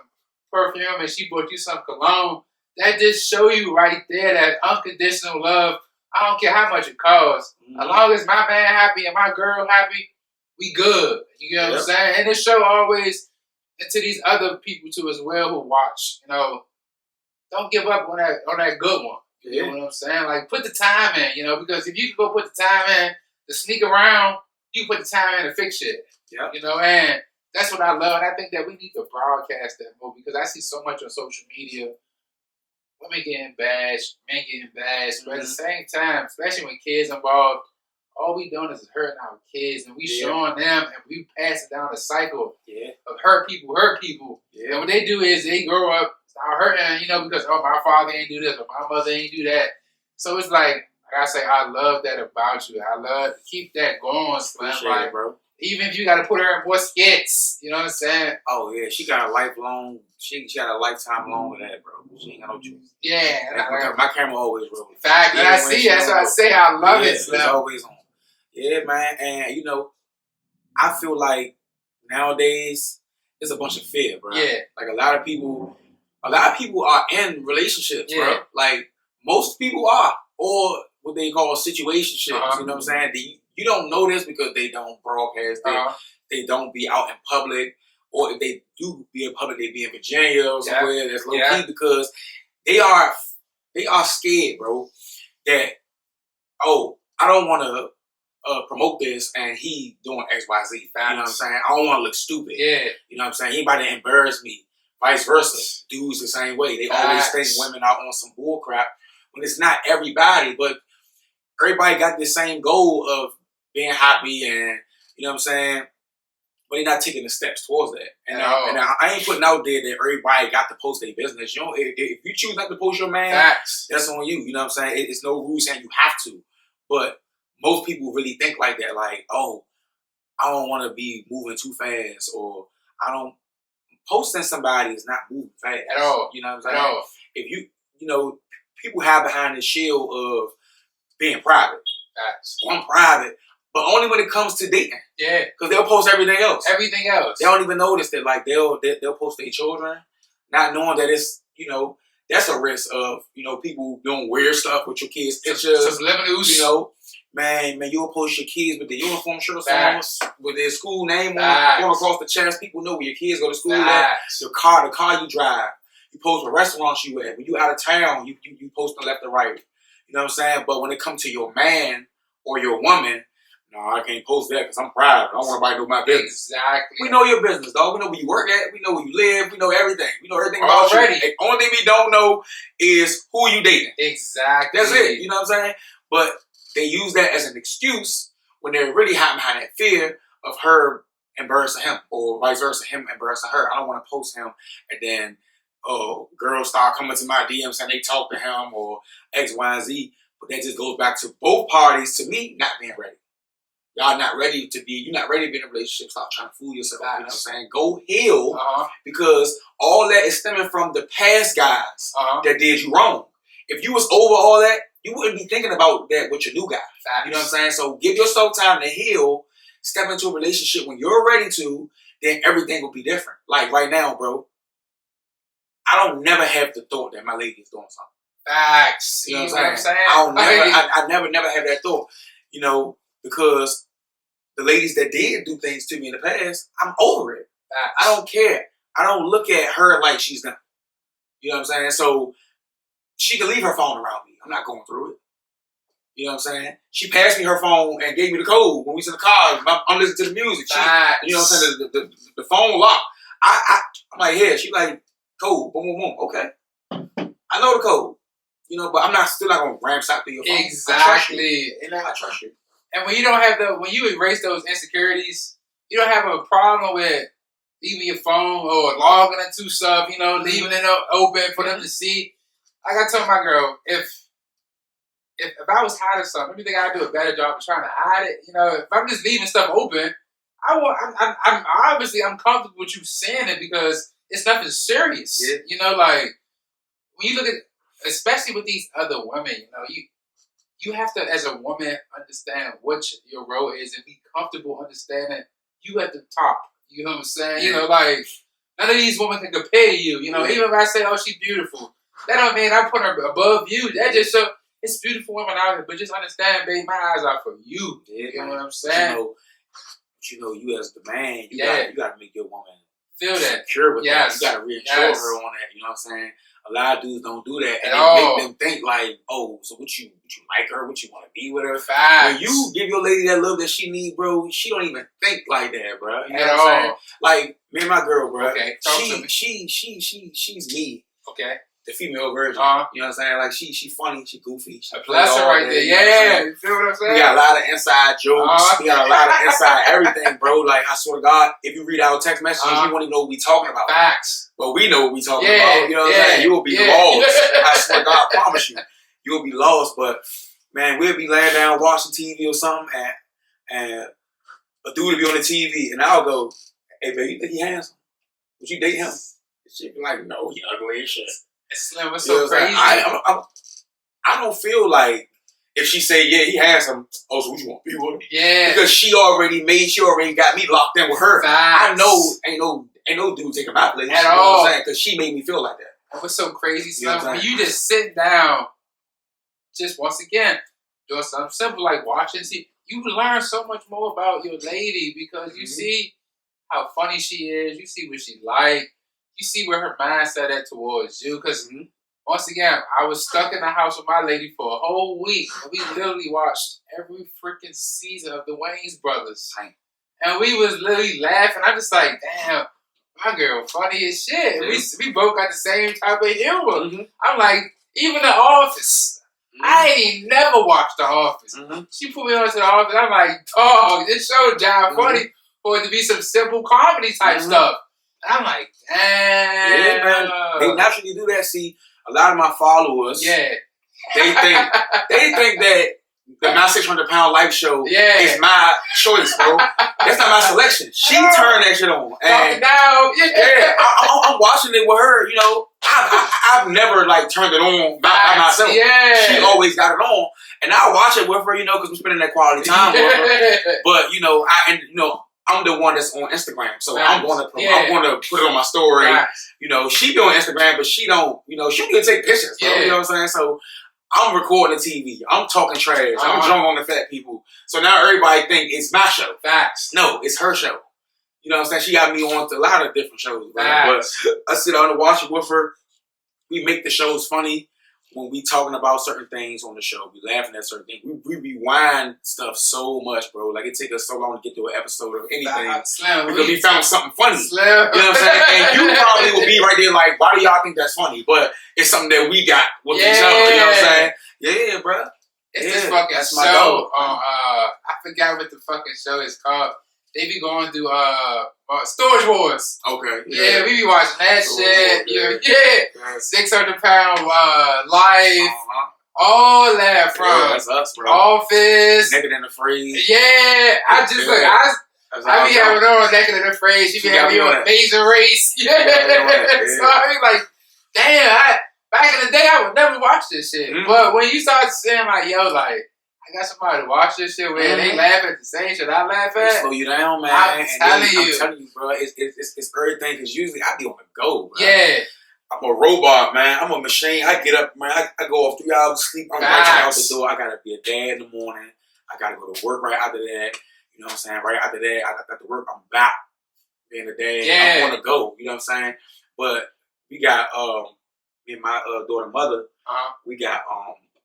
perfume and she bought you some cologne, that just show you right there that unconditional love. I don't care how much it costs. As long as my man happy and my girl happy, we good. You know what I'm saying? And it show always, and to these other people too as well who watch, you know, don't give up on that good one. You know what I'm saying? Like, put the time in, you know, because if you can go put the time in to sneak around, you put the time in to fix shit. Yeah. You know, and that's what I love. And I think that we need to broadcast that more, because I see so much on social media, women getting bashed, men getting bashed, but at the same time, especially when kids involved, all we doing is hurting our kids, and we showing them, and we passing down the cycle of hurt people. Yeah. And what they do is they grow up, start hurting, you know, because, oh, my father ain't do this, or my mother ain't do that. So it's like I say, I love that about you. I love to keep that going, Slim. Like, bro. Even if you got to put her in more skits, you know what I'm saying? Oh, yeah. She got a lifelong, she got a lifetime long with that, bro. She ain't got no choice. Yeah. My camera always rolling. Fact, and I see, that's what I say, I love it, Slim. It's always on. Yeah, man. And, you know, I feel like nowadays, there's a bunch of fear, bro. Yeah. Like, a lot of people are in relationships, bro. Like, most people are. Or what they call situationships, you know what I'm saying? You don't know this because they don't broadcast it. They don't be out in public. Or if they do be in public, they be in Virginia or somewhere that's low key, because they are scared, bro, that, oh, I don't want to promote this and he doing X, Y, Z. You know what I'm saying? I don't want to look stupid. Yeah. You know what I'm saying? Anybody to embarrass me. Vice versa. Dudes the same way. They always think women are on some bull crap when it's not everybody, but everybody got the same goal of being happy and, you know what I'm saying? but they're not taking the steps towards that. And I ain't putting out there that everybody got to post their business. You know, if you choose not to post your man, that's on you. You know what I'm saying? It's no rule saying you have to. But most people really think like that. Like, oh, I don't want to be moving too fast, or I don't. Posting somebody is not moving fast. At all. You know what I'm saying? At all. If you know, people hide behind the shield of being private. I'm private. But only when it comes to dating. Yeah. Because they'll post everything else. Everything else. They don't even notice that, like, they'll post their children, not knowing that it's, you know, that's a risk of, you know, people doing weird stuff with your kids' pictures. Subliminals. You know, man, you'll post your kids with the uniform shirts on, with their school name on, going across the chest. People know where your kids go to school at. The car you drive. You post what restaurants you at. When you out of town, you post them left or right. You know what I'm saying? But when it comes to your man or your woman, no, I can't post that because I'm private. I don't want nobody to know my business. Exactly. We know your business, dog. We know where you work at. We know where you live. We know everything. We know everything about you. The only thing we don't know is who you dating. Exactly. That's it. You know what I'm saying? But they use that as an excuse when they're really hiding behind that fear of her embarrassing him, or vice versa, him embarrassing her. I don't want to post him, and then girls start coming to my DMs and they talk to him or X, Y, and Z. But that just goes back to both parties, to me, not being ready. Y'all not ready to be, you're not ready to be in a relationship. Stop trying to fool yourself. You know what I'm saying? Go heal, because all that is stemming from the past guys that did you wrong. If you was over all that, you wouldn't be thinking about that with your new guy. You know what I'm saying? So give yourself time to heal, step into a relationship when you're ready to, then everything will be different. Like right now, bro, I don't never have the thought that my lady is doing something. Facts. You know what I'm saying? I never have that thought. You know, because the ladies that did do things to me in the past, I'm over it. I don't care. I don't look at her like she's done. You know what I'm saying? So she can leave her phone around me. I'm not going through it. You know what I'm saying? She passed me her phone and gave me the code when we was in the car. I'm listening to the music. You know what I'm saying? The phone locked. I'm like, yeah. She like, code. Boom, boom, boom. Okay. I know the code. You know, but I'm still not going to ransack through your phone. Exactly. I trust you. And when you don't have when you erase those insecurities, you don't have a problem with leaving your phone or logging into stuff, you know, leaving it open for them to see. Like I told my girl, if I was hiding something, you think I'd do a better job of trying to hide it? You know, if I'm just leaving stuff open, I'm obviously I'm comfortable with you saying it because it's nothing serious. Yeah. You know, like when you look at, especially with these other women, you know, you have to, as a woman, understand what your role is and be comfortable understanding you at the top. You know what I'm saying? Yeah. You know, like, none of these women can compare to you. You know, even if I say, oh, she's beautiful, that don't mean I put her above you. That just shows it's beautiful women out here. But just understand, babe, my eyes are for you. Yeah, you know what I'm saying? You know, you as the man, you got to make your woman feel that. Secure with that. You got to reassure her on that. You know what I'm saying? A lot of dudes don't do that, and they make them think like, "Oh, so what you like her? What you want to be with her?" Facts. When you give your lady that love that she need, bro, she don't even think like that, bro. You know what I'm saying? Like me and my girl, bro. Okay, she's me. Okay. The female version. You know what I'm saying? Like she funny, she goofy. She bless her right there. Yeah. You feel what I'm saying? We got a lot of inside jokes. We got a lot of inside everything, bro. Like I swear to God, if you read our text messages, you won't even know what we talking about. Facts. But we know what we talking about. You know what I'm saying? You will be lost. I swear to God, I promise you. You will be lost. But man, we'll be laying down watching TV or something, and a dude will be on the TV, and I'll go, "Hey, babe, you think he handsome? Would you date him?" She'd be like, "No, he ugly as shit." Slim, what's so crazy? I don't feel like if she say, yeah, he handsome, oh, so what you want to be with him? Yeah. Because she already got me locked in with her. Facts. I know ain't no dude taking my place. At all. Because she made me feel like that. And what's so crazy, Slim, when you just sit down, just once again, doing something simple like watching TV, you learn so much more about your lady because you see how funny she is, you see what she like. You see where her mindset at towards you. Because, once again, I was stuck in the house with my lady for a whole week. And we literally watched every freaking season of the Wayans Brothers. And we was literally laughing. I'm just like, damn, my girl funny as shit. We both got the same type of humor. I'm like, even The Office. I ain't never watched The Office. She put me on to The Office. I'm like, dog, this show job funny. for it to be some simple comedy type stuff. And I'm like, damn. Yeah, man. They naturally do that. See, a lot of my followers, they think that the My 600 Pound Life show is my choice, bro. That's not my selection. She turned that shit on. And I'm watching it with her, you know. I've never like turned it on by myself. She always got it on. And I watch it with her, you know, because we're spending that quality time with her. But, you know, I'm the one that's on Instagram. So I'm gonna put it on my story. You know, she be on Instagram, but she don't, you know, she can take pictures, bro. You know what I'm saying? So I'm recording the TV. I'm talking trash. I'm drunk on the fat people. So now everybody think it's my show. No, it's her show. You know what I'm saying? She got me on to a lot of different shows. But I sit down and watch it with her. We make the shows funny when we talking about certain things on the show. We laughing at certain things. We rewind stuff so much, bro. Like it take us so long to get through an episode of anything because we found something funny. You know what I'm saying? And you probably will be right there like, why do y'all think that's funny? But it's something that we got with each other. You know what I'm saying? Yeah, bro. It's this fucking show on, I forgot what the fucking show is called. They be going through Storage Wars. Okay. Yeah, we be watching that shit. 600 Pound Life. All that from that's us, bro. Office. Naked and Afraid. Yeah, I just look. I be having on Naked and Afraid. She be having on Amazing Race. So I be like, damn. Back in the day, I would never watch this shit. But when you start saying like, yo, like, I got somebody to watch this shit where they laugh at the same shit I laugh at. Slow you down, man. I'm telling you, bro. It's everything because usually I be on the go, bro. Yeah. I'm a robot, man. I'm a machine. I get up, man. I go off 3 hours of sleep. I'm right out the door. I gotta be a dad in the morning. I gotta go to work right after that. You know what I'm saying? Right after that, I got to work. I'm back being a dad. Yeah. I'm gonna go. You know what I'm saying? But we got me and my daughter mother. We got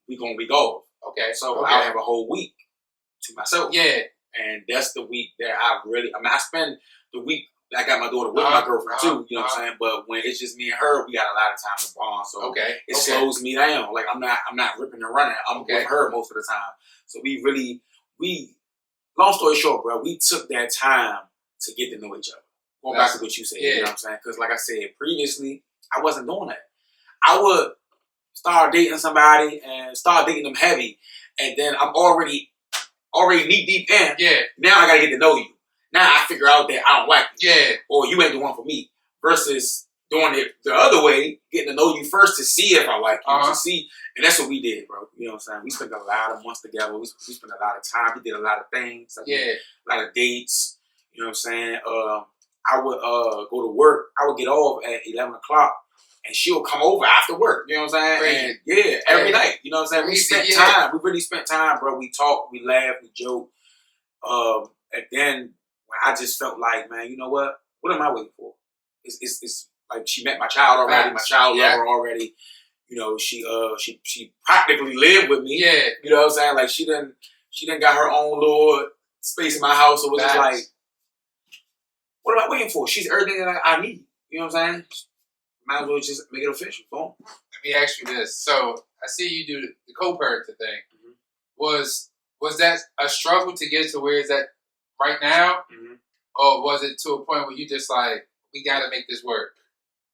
we gonna be off. Okay. So I have a whole week to myself. Yeah. And that's the week that I spend the week, I got my daughter with my girlfriend too, you know what I'm saying? But when it's just me and her, we got a lot of time to bond. So it slows me down. Like I'm not ripping and running. I'm with her most of the time. So long story short, bro, we took that time to get to know each other. Going back to what you said, you know what I'm saying? Because like I said previously, I wasn't doing that. I would start dating somebody and start dating them heavy, and then I'm already knee deep in. Yeah. Now I gotta get to know you. Now I figure out that I don't like you. Yeah. Or you ain't the one for me. Versus doing it the other way, getting to know you first to see if I like you. To see, and that's what we did, bro. You know what I'm saying? We spent a lot of months together. We spent a lot of time. We did a lot of things. A lot of dates. You know what I'm saying? I would go to work. I would get off at 11 o'clock. And she'll come over after work, you know what I'm saying? And every night, you know what I'm saying? We spent time. We really spent time, bro. We talked, we laughed, we joked. And then when I just felt like, man, you know what? What am I waiting for? It's like she met my child already, my child lover already. You know, she practically lived with me. Yeah. You know what I'm saying? Like she done got her own little space in my house. So it was just like, what am I waiting for? She's everything that I need. You know what I'm saying? Might as well just make it official. Boom. Let me ask you this. So I see you do the co-parenting thing. Was that a struggle to get to where it's at right now? Or was it to a point where you just like, we got to make this work?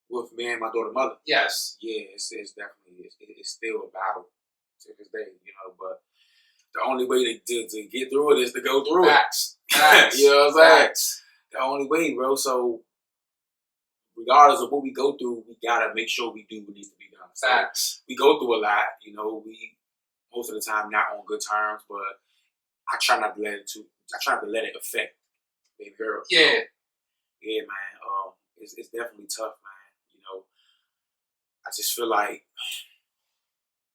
With me and my daughter mother? Yes. Yeah, it's definitely, it's still a battle to this day, you know, but the only way to get through it is to go through it. You know what I'm saying? The only way, bro. So regardless of what we go through, we gotta make sure we do what needs to be done. So we go through a lot, you know. We most of the time not on good terms, but I try not to let it affect baby girl. Yeah, so, yeah, man. It's definitely tough, man. You know, I just feel like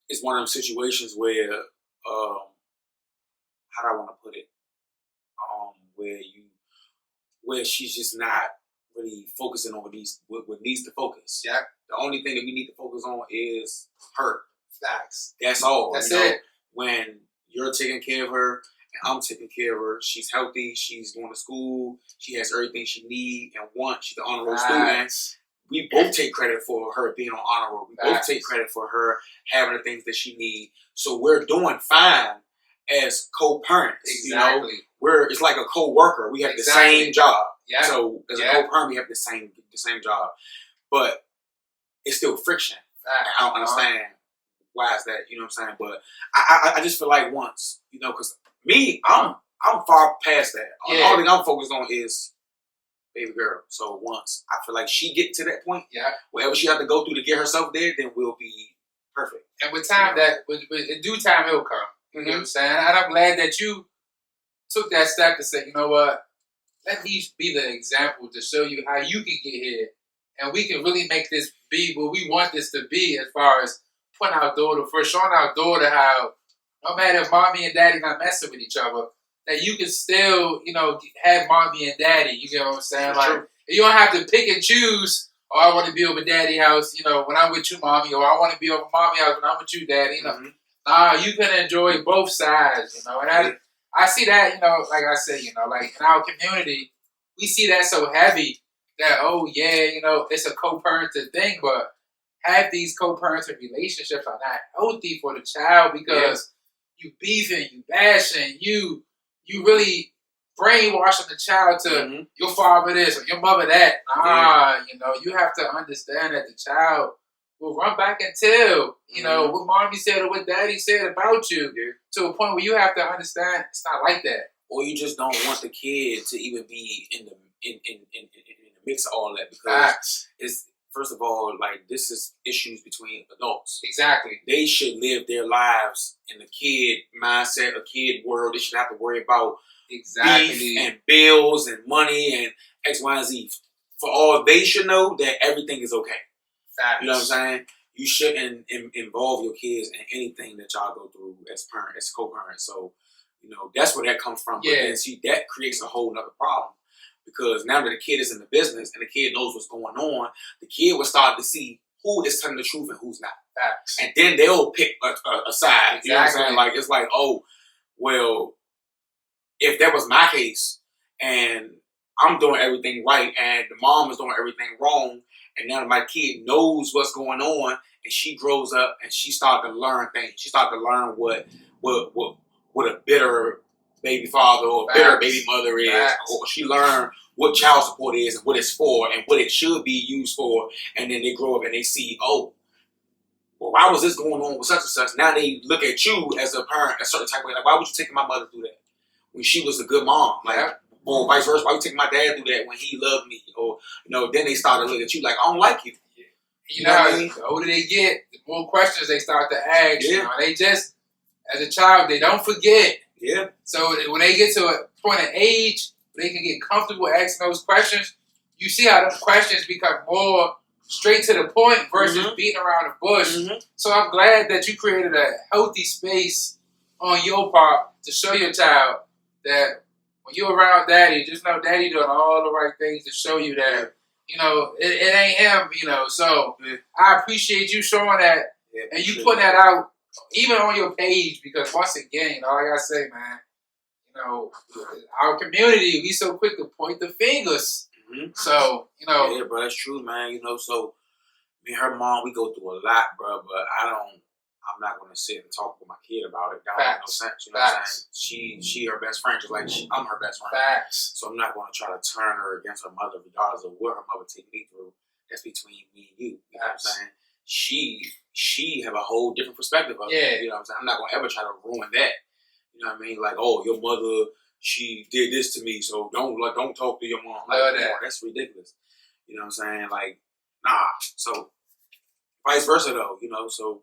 it's one of them situations where, how do I want to put it? Where she's just not really focusing on what needs to focus. Yeah. The only thing that we need to focus on is her. Facts. That's all. That's it. When you're taking care of her and I'm taking care of her, she's healthy, she's going to school, she has everything she needs and wants, she's an honor roll student. We both take credit for her being on honor roll. We both take credit for her having the things that she needs. So we're doing fine. as co-parents. Exactly. You know, it's like a co-worker. We have the same job. Yeah. So as a co-parent, we have the same job, but it's still friction. I don't understand why is that. You know what I'm saying? But I just feel like once, you know, because me, I'm far past that. The only thing I'm focused on is baby girl. So once I feel like she get to that point, whatever she have to go through to get herself there, then we'll be perfect. And with time, with in due time, it will come. You know what I'm saying? And I'm glad that you took that step to say, you know what, let me be the example to show you how you can get here, and we can really make this be what we want this to be, as far as putting our daughter first, showing our daughter how no matter if mommy and daddy not messing with each other, that you can still, you know, have mommy and daddy. You get what I'm saying? Like, you don't have to pick and choose. Oh, I want to be over daddy house, you know, when I'm with you, mommy, or I want to be over mommy house when I'm with you, daddy. You know, nah, you can enjoy both sides. You know, and I see that, you know, like I said, you know, like in our community, we see that so heavy that, oh yeah, you know, it's a co-parenting thing, but half these co-parenting relationships are not healthy for the child because you beefing, you bashing, you really brainwashing the child to your father this or your mother that. You know, you have to understand that the child will run back and tell, you know, what mommy said or what daddy said about you to a point where you have to understand it's not like that. Or you just don't want the kid to even be in the mix of all that, because it's, first of all, like, this is issues between adults. Exactly. They should live their lives in the kid mindset, a kid world. They should have to worry about beef and bills and money and X, Y, and Z. For all they should know that everything is okay. You know what I'm saying? You shouldn't involve your kids in anything that y'all go through as parents, as co-parents. So, you know, that's where that comes from. But then, see, that creates a whole nother problem. Because now that the kid is in the business and the kid knows what's going on, the kid will start to see who is telling the truth and who's not. And then they'll pick a side. You know what I'm saying? Like, it's like, oh, well, if that was my case and I'm doing everything right and the mom is doing everything wrong, and now my kid knows what's going on, and she grows up and she starts to learn things. She starts to learn what a bitter baby father or bitter baby mother is. Or she learned what child support is and what it's for and what it should be used for. And then they grow up and they see, oh, well, why was this going on with such and such? Now they look at you as a parent a certain type of way. Like, why would you take my mother through that when she was a good mom? Like, or vice versa, why would you take my dad through that when he loved me? Or, you know, then they start to look at you like, I don't like you. You know what I mean? The older they get, the more questions they start to ask. You know, they just, as a child, they don't forget. So when they get to a point of age, they can get comfortable asking those questions. You see how those questions become more straight to the point versus beating around the bush. So I'm glad that you created a healthy space on your part to show your child that when you're around daddy, just know daddy doing all the right things to show you that, you know, it ain't him, you know. So I appreciate you showing that and you putting that out even on your page, because once again, you know, like I say, man, you know, our community, we so quick to point the fingers. So, you know. Yeah, bro, that's true, man. You know, so me and her mom, we go through a lot, bro, but I'm not going to sit and talk with my kid about it. That don't make no sense. You know what I'm saying? She her best friend, just like I'm her best friend. So I'm not going to try to turn her against her mother, regardless of what her mother take me through. That's between me and you. You know what I'm saying? She have a whole different perspective of it. You know what I'm saying? I'm not going to ever try to ruin that. You know what I mean? Like, oh, your mother, she did this to me, so don't talk to your mom. Like, that's ridiculous. You know what I'm saying? Like, nah. So vice versa, though. You know, so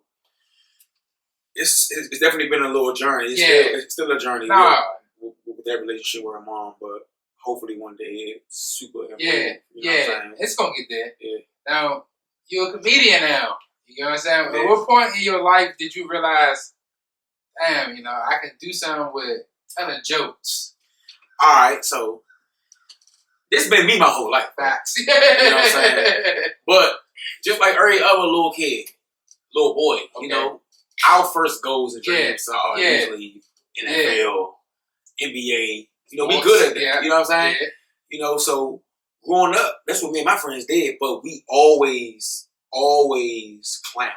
it's definitely been a little journey. It's still a journey with that relationship with her mom, but hopefully one day it's super important. You know what I'm saying? It's gonna get there. Now you're a comedian now. You know what I'm saying? At what point in your life did you realize, damn, you know, I can do something with telling jokes? All right, so this been me my whole life. Facts. You know what I'm saying? But just like every other little kid, little boy, you know, our first goals and dreams are usually NFL, NBA. You know, we good at that. You know what I'm saying? You know, so growing up, that's what me and my friends did. But we always clowned.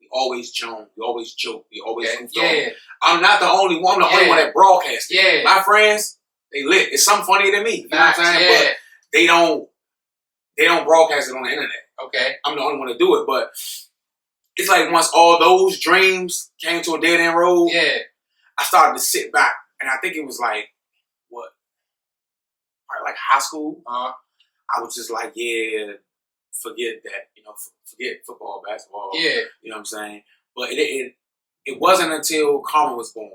We always joke. We always joke. We always goofed off. Yeah. I'm not the only one. I'm the only one that broadcasts it. Yeah. My friends, they lit. It's something funnier than me. You know what I'm saying? Yeah. But they don't broadcast it on the internet. Okay. I'm the only one to do it. But it's like once all those dreams came to a dead end road, I started to sit back. And I think it was like, what? Probably like high school. I was just like, yeah, forget that. You know, forget football, basketball. Yeah. You know what I'm saying? But it wasn't until Karma was born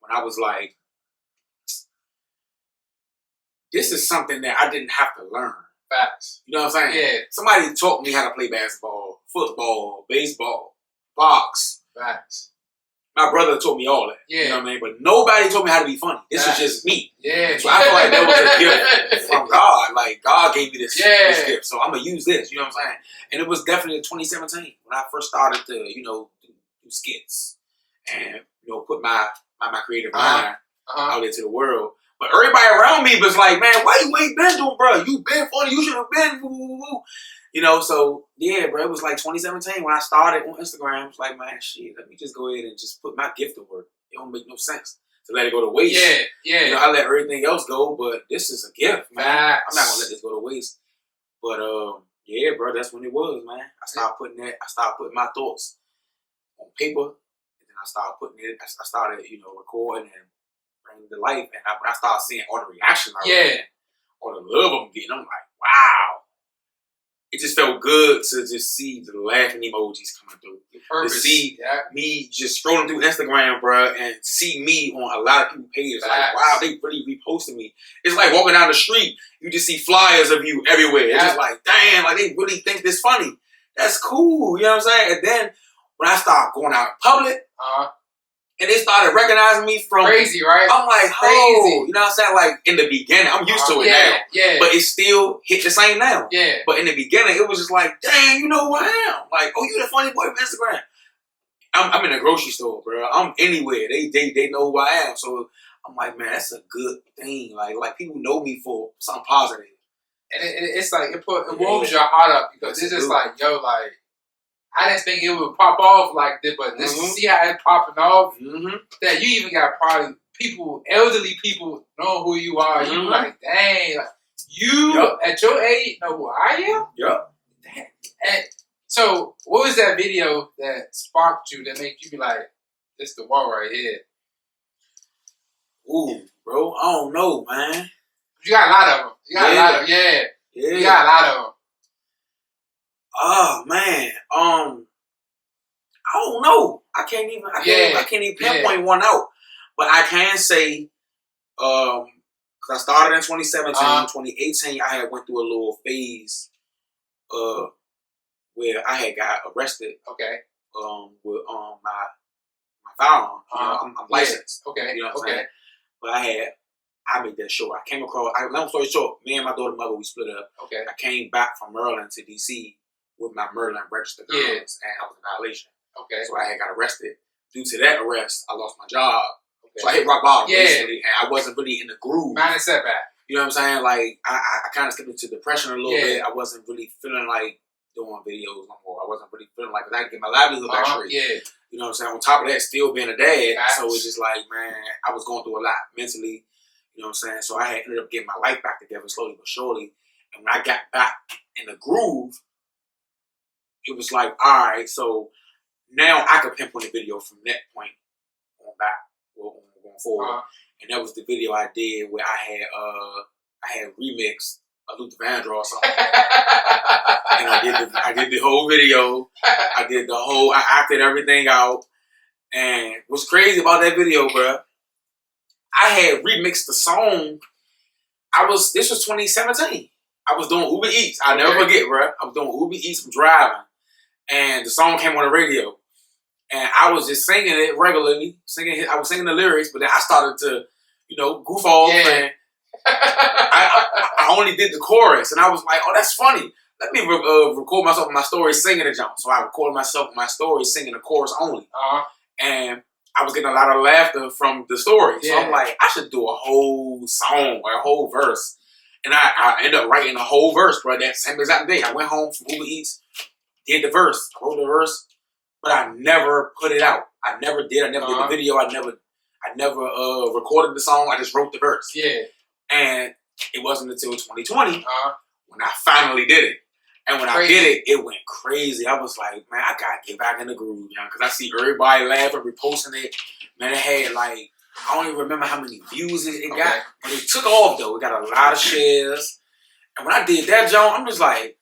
when I was like, this is something that I didn't have to learn. Facts. You know what I'm saying? Yeah. Somebody taught me how to play basketball, football, baseball, box. Facts. My brother taught me all that. Yeah. You know what I mean? But nobody taught me how to be funny. This is just me. Yeah. So I feel like that was a gift from God. Like, God gave me this gift. So I'm going to use this. You know what I'm saying? And it was definitely in 2017 when I first started to, you know, do skits and, you know, put my creative mind out there to the world. But everybody around me was like, man, why you ain't been doing, bro? You been funny. You should have been. Woo, woo, woo. You know, so, yeah, bro, it was like 2017 when I started on Instagram. It was like, man, shit, let me just go ahead and just put my gift to work. It don't make no sense to let it go to waste. Yeah. You know, I let everything else go, but this is a gift, man. I'm not going to let this go to waste. But, yeah, bro, that's when it was, man. I started putting my thoughts on paper. And then I started, you know, recording and bringing to life. And when I started seeing all the reactions all the love I'm getting, I'm like, wow. It just felt good to just see the laughing emojis coming through. To see me just scrolling through Instagram, bro, and see me on a lot of people's pages. Like, wow, they really reposting me. It's like walking down the street, you just see flyers of you everywhere. It's just like, damn, like they really think this funny. That's cool, you know what I'm saying? And then when I started going out in public, and they started recognizing me from... Crazy, right? I'm like, oh, you know what I'm saying? Like, in the beginning, I'm used to it now. Yeah. But it still hit the same now. Yeah. But in the beginning, it was just like, dang, you know who I am. Like, oh, you the funny boy from Instagram. I'm in a grocery store, bro. I'm anywhere. They know who I am. So I'm like, man, that's a good thing. Like people know me for something positive. And it's like, it warms your heart up because it's just like, yo, like, I didn't think it would pop off like this, but just to see how it's popping off, that you even got probably people, elderly people know who you are. You like, dang, like, you at your age know who I am? Yep. And so, what was that video that sparked you that made you be like, this is the one right here? Ooh, bro, I don't know, man. You got a lot of them. You got a lot of them. Oh man, I don't know. I can't even pinpoint one out. But I can say, because I started in 2017, 2018, I had went through a little phase, where I had got arrested. Okay. With my firearm. You know, I'm licensed. Okay. You know what I'm saying? But I made that sure. I came across. Long story short, me and my daughter mother, we split up. Okay. I came back from Maryland to DC with my Maryland registered guns, and I was in violation. Okay. So I had got arrested. Due to that arrest, I lost my job. Okay. So I hit rock bottom basically, and I wasn't really in the groove. Minor setback. You know what I'm saying? Like I kind of slipped into depression a little bit. I wasn't really feeling like doing videos no more. I wasn't really feeling like I had to get my livelihood back straight. Yeah. You know what I'm saying? On top of that, still being a dad, so it's just like, man, I was going through a lot mentally. You know what I'm saying? So I had ended up getting my life back together slowly but surely. And when I got back in the groove, it was like, all right, so now I could pinpoint a video from that point on back, going forward. And that was the video I did where I had remixed a Luther Vandross or something. And I did the whole video. I acted everything out. And what's crazy about that video, bro, I had remixed the song. This was 2017. I was doing Uber Eats. I'll never forget, bro. I was doing Uber Eats, I'm driving. And the song came on the radio. And I was just singing it regularly. I was singing the lyrics, but then I started to, goof off. And I only did the chorus. And I was like, oh, that's funny. Let me record myself in my story singing the jump. So I recorded myself in my story singing the chorus only. And I was getting a lot of laughter from the story. So I'm like, I should do a whole song or a whole verse. And I ended up writing a whole verse, bro, that same exact day. I went home from Uber Eats, did the verse, I wrote the verse, but I never put it out. I never did. I never did the video. I never recorded the song. I just wrote the verse. Yeah. And it wasn't until 2020 when I finally did it. And when I did it, it went crazy. I was like, man, I gotta get back in the groove, because I see everybody laughing, reposting it. Man, it had like, I don't even remember how many views it got, but it took off though. It got a lot of shares. And when I did that, John, I'm just like,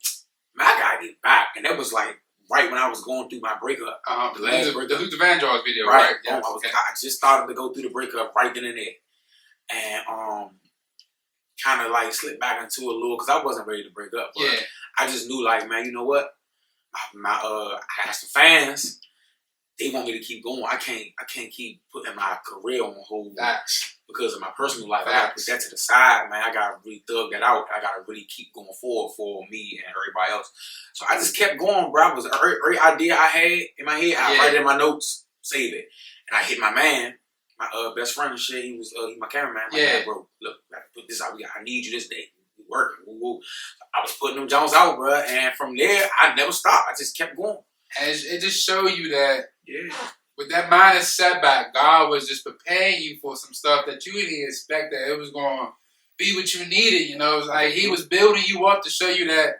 man, I gotta get back. And that was like right when I was going through my breakup. The Luther Vandross video, right? Yeah. I just started to go through the breakup right then and there. And kind of like slipped back into a little, because I wasn't ready to break up. But I just knew, like, man, you know what? I had some fans. They want me to keep going. I can't keep putting my career on hold because of my personal life. I gotta put that to the side, man. I gotta really thug that out. I gotta really keep going forward for me and everybody else. So I just kept going, bro. It was every idea I had in my head, I write it in my notes, save it. And I hit my man, my best friend and shit. He was my cameraman. Like, yeah, bro, look, I gotta put this out. I need you this day. We working. Woo-woo. I was putting them Jones out, bro. And from there, I never stopped. I just kept going. And it just showed you that with that minor setback, God was just preparing you for some stuff that you didn't expect that it was going to be what you needed. You know, it was like He was building you up to show you that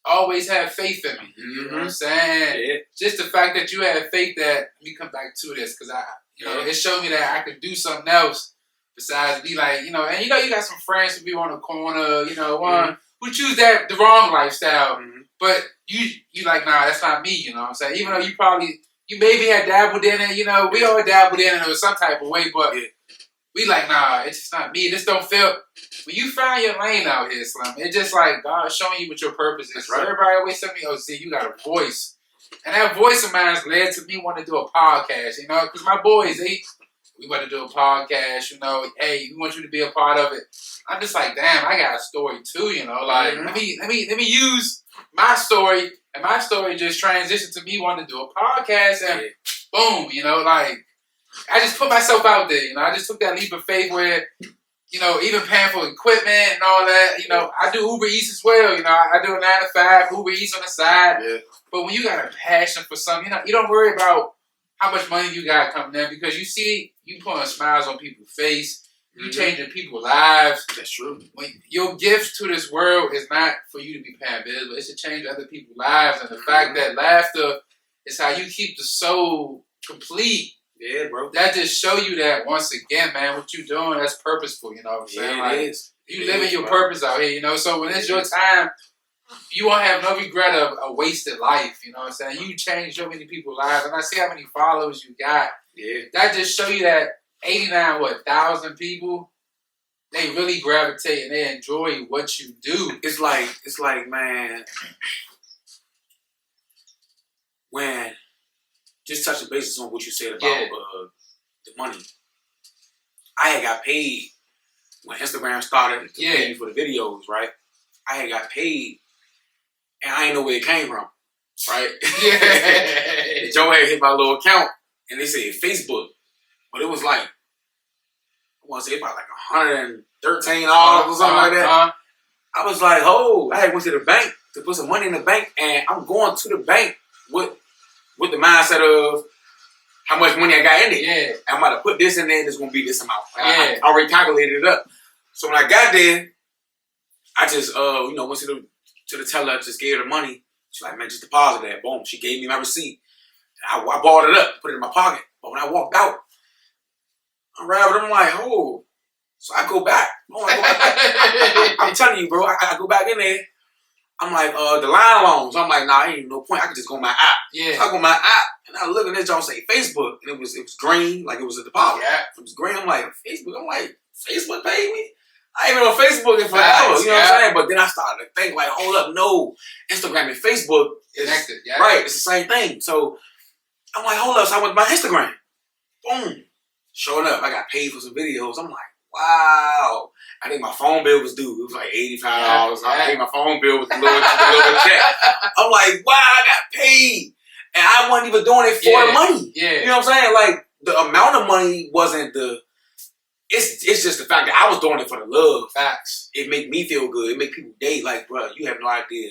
always have faith in me. You know what I'm saying? Yeah. Just the fact that you had faith that, let me come back to this, because it showed me that I could do something else besides be like, and you got some friends who be on the corner, who choose the wrong lifestyle. But you like, nah, that's not me, you know what I'm saying? Even though you maybe had dabbled in it, we all dabbled in it in some type of way, but we like, nah, it's just not me. This don't feel, when you find your lane out here, Slim, it's just like God showing you what your purpose is. Right. Everybody always tell me, oh, see, you got a voice. And that voice of mine has led to me wanting to do a podcast, because my boys, we want to do a podcast, hey, we want you to be a part of it. I'm just like, damn, I got a story too, like, let me use my story, and my story just transitioned to me wanting to do a podcast, and boom, like, I just put myself out there, I just took that leap of faith where, even paying for equipment and all that, I do Uber Eats as well, I do a 9 to 5, Uber Eats on the side, but when you got a passion for something, you don't worry about how much money you got coming in, because you see, you putting smiles on people's face, you changing people's lives. That's true. When your gift to this world is not for you to be paying bills, but it's to change other people's lives. And the fact that laughter is how you keep the soul complete. Yeah, bro. That just show you that, once again, man, what you doing, that's purposeful, you know what I'm saying? Yeah, like, it is. You living your purpose out here, so when it's your time, you won't have no regret of a wasted life, you know what I'm saying? You changed so many people's lives, and I see how many followers you got. Yeah. That just show you that 89,000 people, they really gravitate and they enjoy what you do. It's like, man, when, just touching basis on what you said about the money. I had got paid when Instagram started to pay me for the videos, right? I had got paid, and I didn't know where it came from, right? Yeah. Joe had hit my little account, and they said Facebook, but it was like, I want to say about like $113 or something like that. I was like, I had went to the bank to put some money in the bank, and I'm going to the bank with the mindset of how much money I got in it. Yeah. I'm about to put this in there, and it's going to be this amount. I already calculated it up. So when I got there, I just, went to the teller, just gave her the money. She's like, man, just deposit that. Boom. She gave me my receipt. I balled it up, put it in my pocket. But when I walked out, I'm like, So I go back. I'm telling you, bro, I go back in there. I'm like, the line loans. I'm like, nah, ain't no point. I can just go on my app. Yeah. So I go on my app, and I look at this, don't say Facebook, and it was green, like it was a deposit. Yeah. It was green. I'm like, Facebook? I'm like, Facebook paid me? I ain't been on Facebook in forever, you know what I'm saying? But then I started to think, like, hold up, no, Instagram and Facebook is connected, right, it's the same thing. So I'm like, hold up, so I went to my Instagram. Boom. Showing up, I got paid for some videos. I'm like, wow. I think my phone bill was due. It was like $85. I paid my phone bill with a little check. I'm like, wow, I got paid. And I wasn't even doing it for the money. Yeah. You know what I'm saying? Like, the amount of money wasn't it's just the fact that I was doing it for the love. Facts. It make me feel good. It make people day like, bro, you have no idea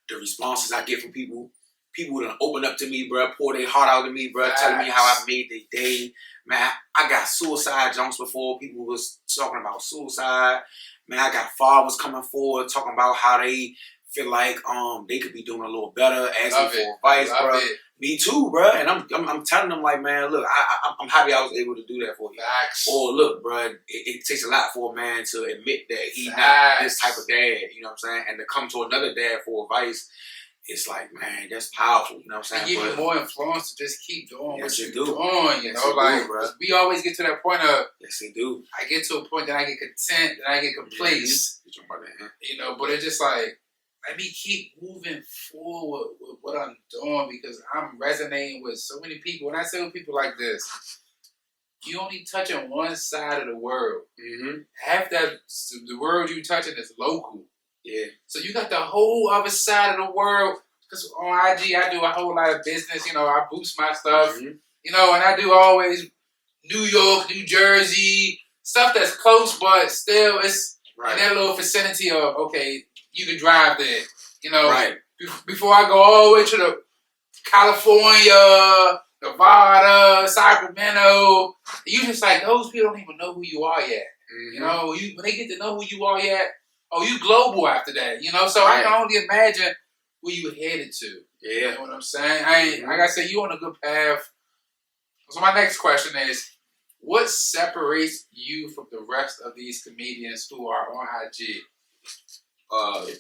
the responses I get from people. people that open up to me, bro, pour their heart out to me, bro, telling me how I made their day. Man, I got suicide jokes before. People was talking about suicide. Man, I got fathers coming forward talking about how they feel like they could be doing a little better, asking for advice, bro. Me too, bro. And I'm telling them like, man, look, I'm happy I was able to do that for you. Facts. Or look, bro, it takes a lot for a man to admit that he's not this type of dad. You know what I'm saying? And to come to another dad for advice. It's like, man, that's powerful, you know what I'm saying? It gives you more influence to just keep doing what you're doing, you yes, know? Like, we always get to that point of, yes, they do. I get to a point that I get content, that I get complacent, you know, but it's just like, let me keep moving forward with what I'm doing because I'm resonating with so many people. When I say with people like this, you only touching one side of the world. Mm-hmm. Half the world you touching is local. Yeah. So you got the whole other side of the world. Because on IG, I do a whole lot of business. You know, I boost my stuff. Mm-hmm. You know, and I do always New York, New Jersey, stuff that's close, but still it's in that little vicinity of, okay, you can drive there. You know, before I go all the way to the California, Nevada, Sacramento, you just like, those people don't even know who you are yet. Mm-hmm. You know, when they get to know who you are yet, oh, you global after that, you know? So I can only imagine where you headed to. Yeah. You know what I'm saying? Like I said, you on a good path. So my next question is, what separates you from the rest of these comedians who are on IG?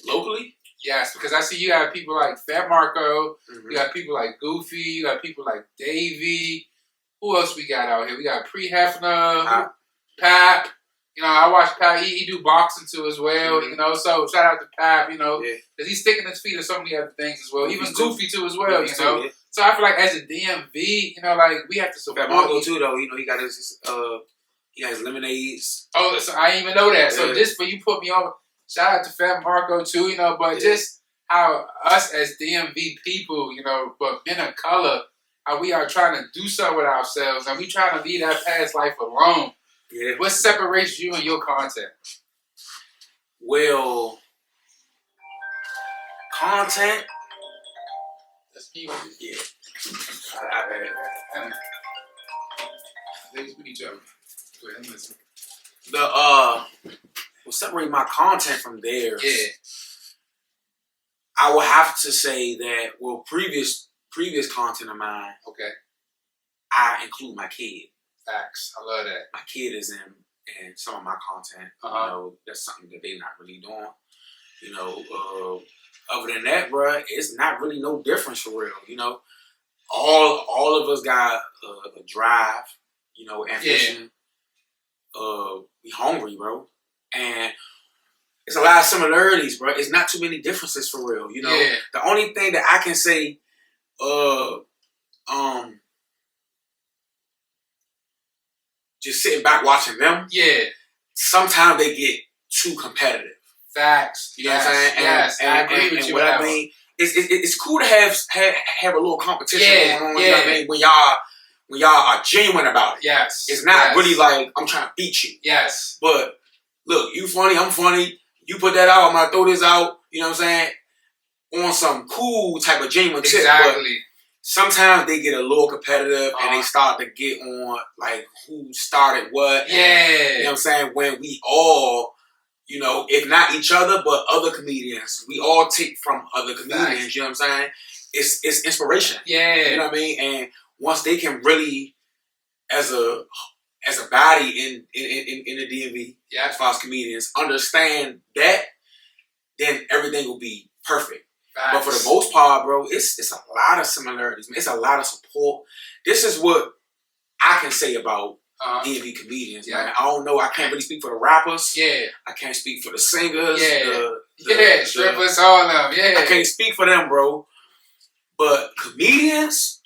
Locally? Yes, because I see you have people like Fat Marco, you got people like Goofy, you got people like Davey. Who else we got out here? We got Pre-Hefner, Pap. You know, I watch Pap. He do boxing too as well. You know, so shout out to Pap. You know, because he's sticking his feet to so many other things as well. Even Goofy too as well. You know, so I feel like as a DMV, you know, like we have to support. Marco too, though. You know, he got his lemonades. Oh, so I didn't even know that. So just for you put me on. Shout out to Fat Marco too. You know, but just how us as DMV people, you know, but men of color, how we are trying to do something with ourselves and we trying to leave that past life alone. Yeah. What separates you and your content? Well, content. Let's keep yeah. We need to. Go ahead and listen. What separate my content from theirs? Yeah. I would have to say that previous content of mine. Okay. I include my kid. Facts. I love that. My kid is in some of my content. You know, that's something that they're not really doing. You know, other than that, bruh, it's not really no difference for real. You know, all of us got a drive. You know, ambition. We hungry, bro, and it's a lot of similarities, bro. It's not too many differences for real. You know, the only thing that I can say, just sitting back watching them. Yeah. Sometimes they get too competitive. Facts. You know what I'm saying? Yes, I agree with you. What I mean, it's cool to have a little competition going on. You know what I mean? When y'all are genuine about it. Yes. It's not really like I'm trying to beat you. Yes. But look, you funny, I'm funny. You put that out, I'm gonna throw this out. You know what I'm saying? On some cool type of genuine tip. Exactly. Sometimes they get a little competitive and they start to get on like who started what. Yeah. You know what I'm saying? When we all, you know, if not each other, but other comedians, we all take from other comedians. Nice. You know what I'm saying? It's inspiration. Yeah. You know what I mean? And once they can really, as a body in the DMV, as far as comedians, understand that, then everything will be perfect. Facts. But for the most part, bro, it's a lot of similarities. It's a lot of support. This is what I can say about DMV comedians, man. I don't know. I can't really speak for the rappers. Yeah. I can't speak for the singers. Yeah. Strippers, all of them. Yeah. I can't speak for them, bro. But comedians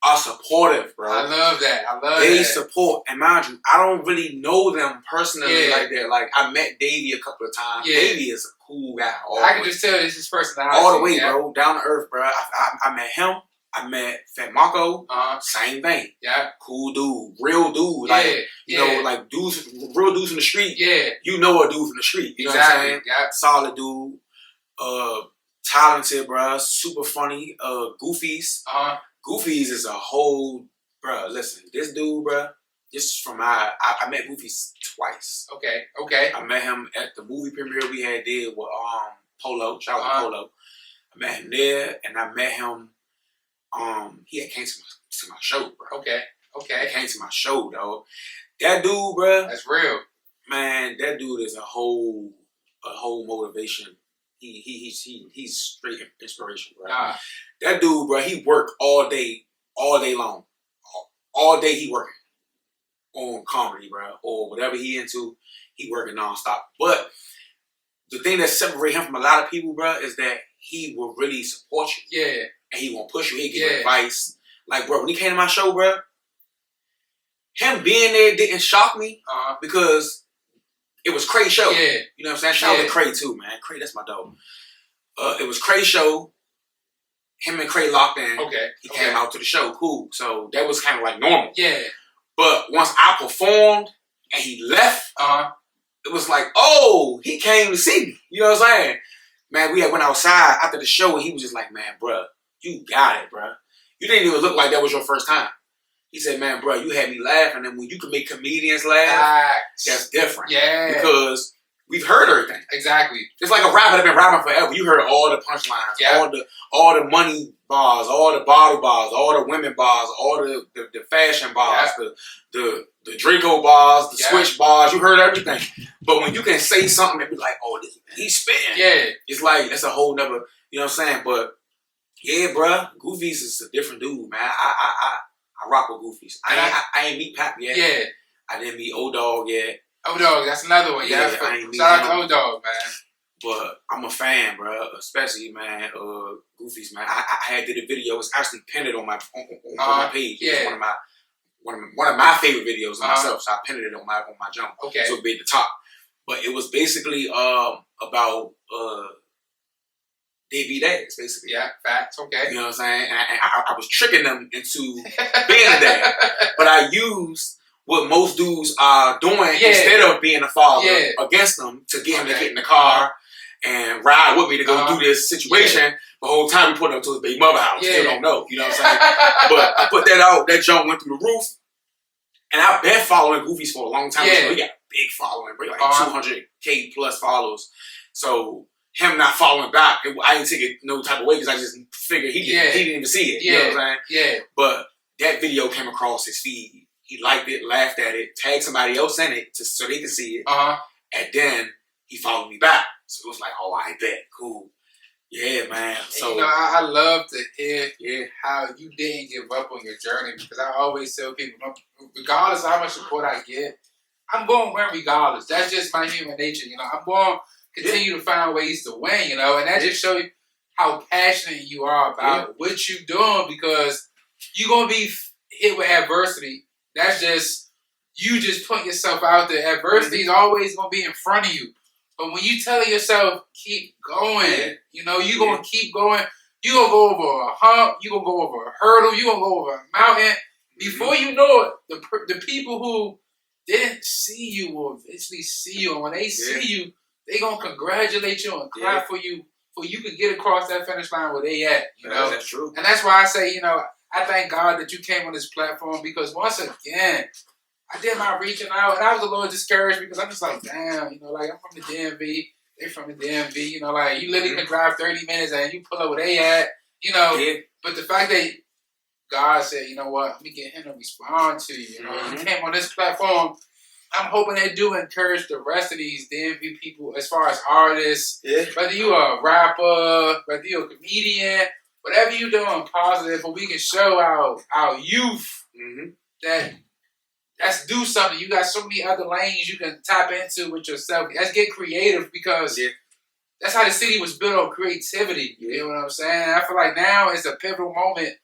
are supportive, bro. I love that. They support. And mind you, I don't really know them personally like that. Like, I met Davey a couple of times. Yeah. Davey is a cool guy. I can just tell this is personality. All the way, bro. Down to earth, bro. I met him. I met Fat Marco. Same thing. Yeah. Cool dude. Real dude. Like, you know, like dudes, real dudes in the street. Yeah. You know a dude from the street. You know what I'm saying? Yeah. Solid dude. talented, bro. Super funny. Goofies. Goofies is a whole, bro. Listen, this dude, bro. This is from I met Goofies twice. Okay. I met him at the movie premiere we did with Polo. Shout out to Polo. I met him there, and I met him. He had came to my show, bro. Okay. He came to my show, dog. That dude, bro. That's real. Man, that dude is a whole motivation. He's straight inspiration, bro. That dude, bro, he worked all day long. All day he working on comedy, bro, or whatever he into. He working nonstop. But the thing that separates him from a lot of people, bro, is that he will really support you. Yeah. And he won't push you. He'll give you advice. Like, bro, when he came to my show, bro, him being there didn't shock me because it was Cray's show. Yeah. You know what I'm saying? Shout out to Cray too, man. Cray, that's my dog. It was Cray's show. Him and Cray locked in. Okay. He came out to the show. Cool. So that was kind of like normal. Yeah. But once I performed and he left, it was like, oh, he came to see me. You know what I'm saying? Man, we went outside after the show and he was just like, man, bruh, you got it, bruh. You didn't even look like that was your first time. He said, man, bruh, you had me laughing. And when you can make comedians laugh, that's different. Yeah. Because we've heard everything. Exactly. It's like a rapper that's been rapping forever. You heard all the punchlines, all the money bars, all the bottle bars, all the women bars, all the fashion bars, the Draco bars, the Switch bars. You heard everything. But when you can say something and be like, oh, he's spitting. Yeah. It's like, that's a whole nother, you know what I'm saying? But yeah, bruh, Goofies is a different dude, man. I rock with Goofies. I ain't meet Pap yet. Yeah. I didn't meet O-Dog yet. O-Dog, that's another one. Yeah, shout out to O-Dog, man. But I'm a fan, bro. Especially, man, Goofies, man. I had did a video. It's actually pinned on my page. Yeah. It's one of my favorite videos of myself. So I pinned it on my jump. Okay. So it'd be at the top. But it was basically about deadbeat dads, basically. Yeah, facts. Okay. You know what I'm saying? And I was tricking them into being a dad. But I used what most dudes are doing instead of being a father against them to get him to get in the car and ride with me to go do this situation. The whole time we put him to his baby mother house. They don't know. You know what I'm saying? But I put that out. That jump went through the roof. And I've been following Goofies for a long time. So he got a big following. Bro, like 200K plus followers. So him not following back, I didn't take it no type of way because I just figured he didn't even see it. You know what I'm saying? Yeah. But that video came across his feed. He liked it, laughed at it, tagged somebody else in it so they could see it. And then he followed me back. So it was like, oh, I bet. Cool. Yeah, man. So, you know, I love to hear how you didn't give up on your journey because I always tell people, regardless of how much support I get, I'm going to win regardless. That's just my human nature. You know, I'm going to continue to find ways to win, you know, and that just shows you how passionate you are about what you're doing because you're going to be hit with adversity. That's just, you just putting yourself out there. Adversity is always going to be in front of you. But when you tell yourself, keep going, you know, you're going to keep going. You're going to go over a hump. You're going to go over a hurdle. You're going to go over a mountain. Before you know it, the people who didn't see you will eventually see you. And when they see you, they're going to congratulate you and clap for you can get across that finish line where they at, you know. That's true. And that's why I say, you know, I thank God that you came on this platform because once again, I did my reaching out and I was a little discouraged because I'm just like, damn, you know, like I'm from the DMV, they from the DMV, you know, like you literally can drive 30 minutes and you pull up where they at, you know. But the fact that God said, you know what, let me get him to respond to you, you know. You came on this platform, I'm hoping they do encourage the rest of these DMV people as far as artists, whether you're a rapper, whether you're a comedian, whatever you're doing positive, but we can show our youth that let's do something. You got so many other lanes you can tap into with yourself. Let's get creative because that's how the city was built on creativity. You know what I'm saying? I feel like now is a pivotal moment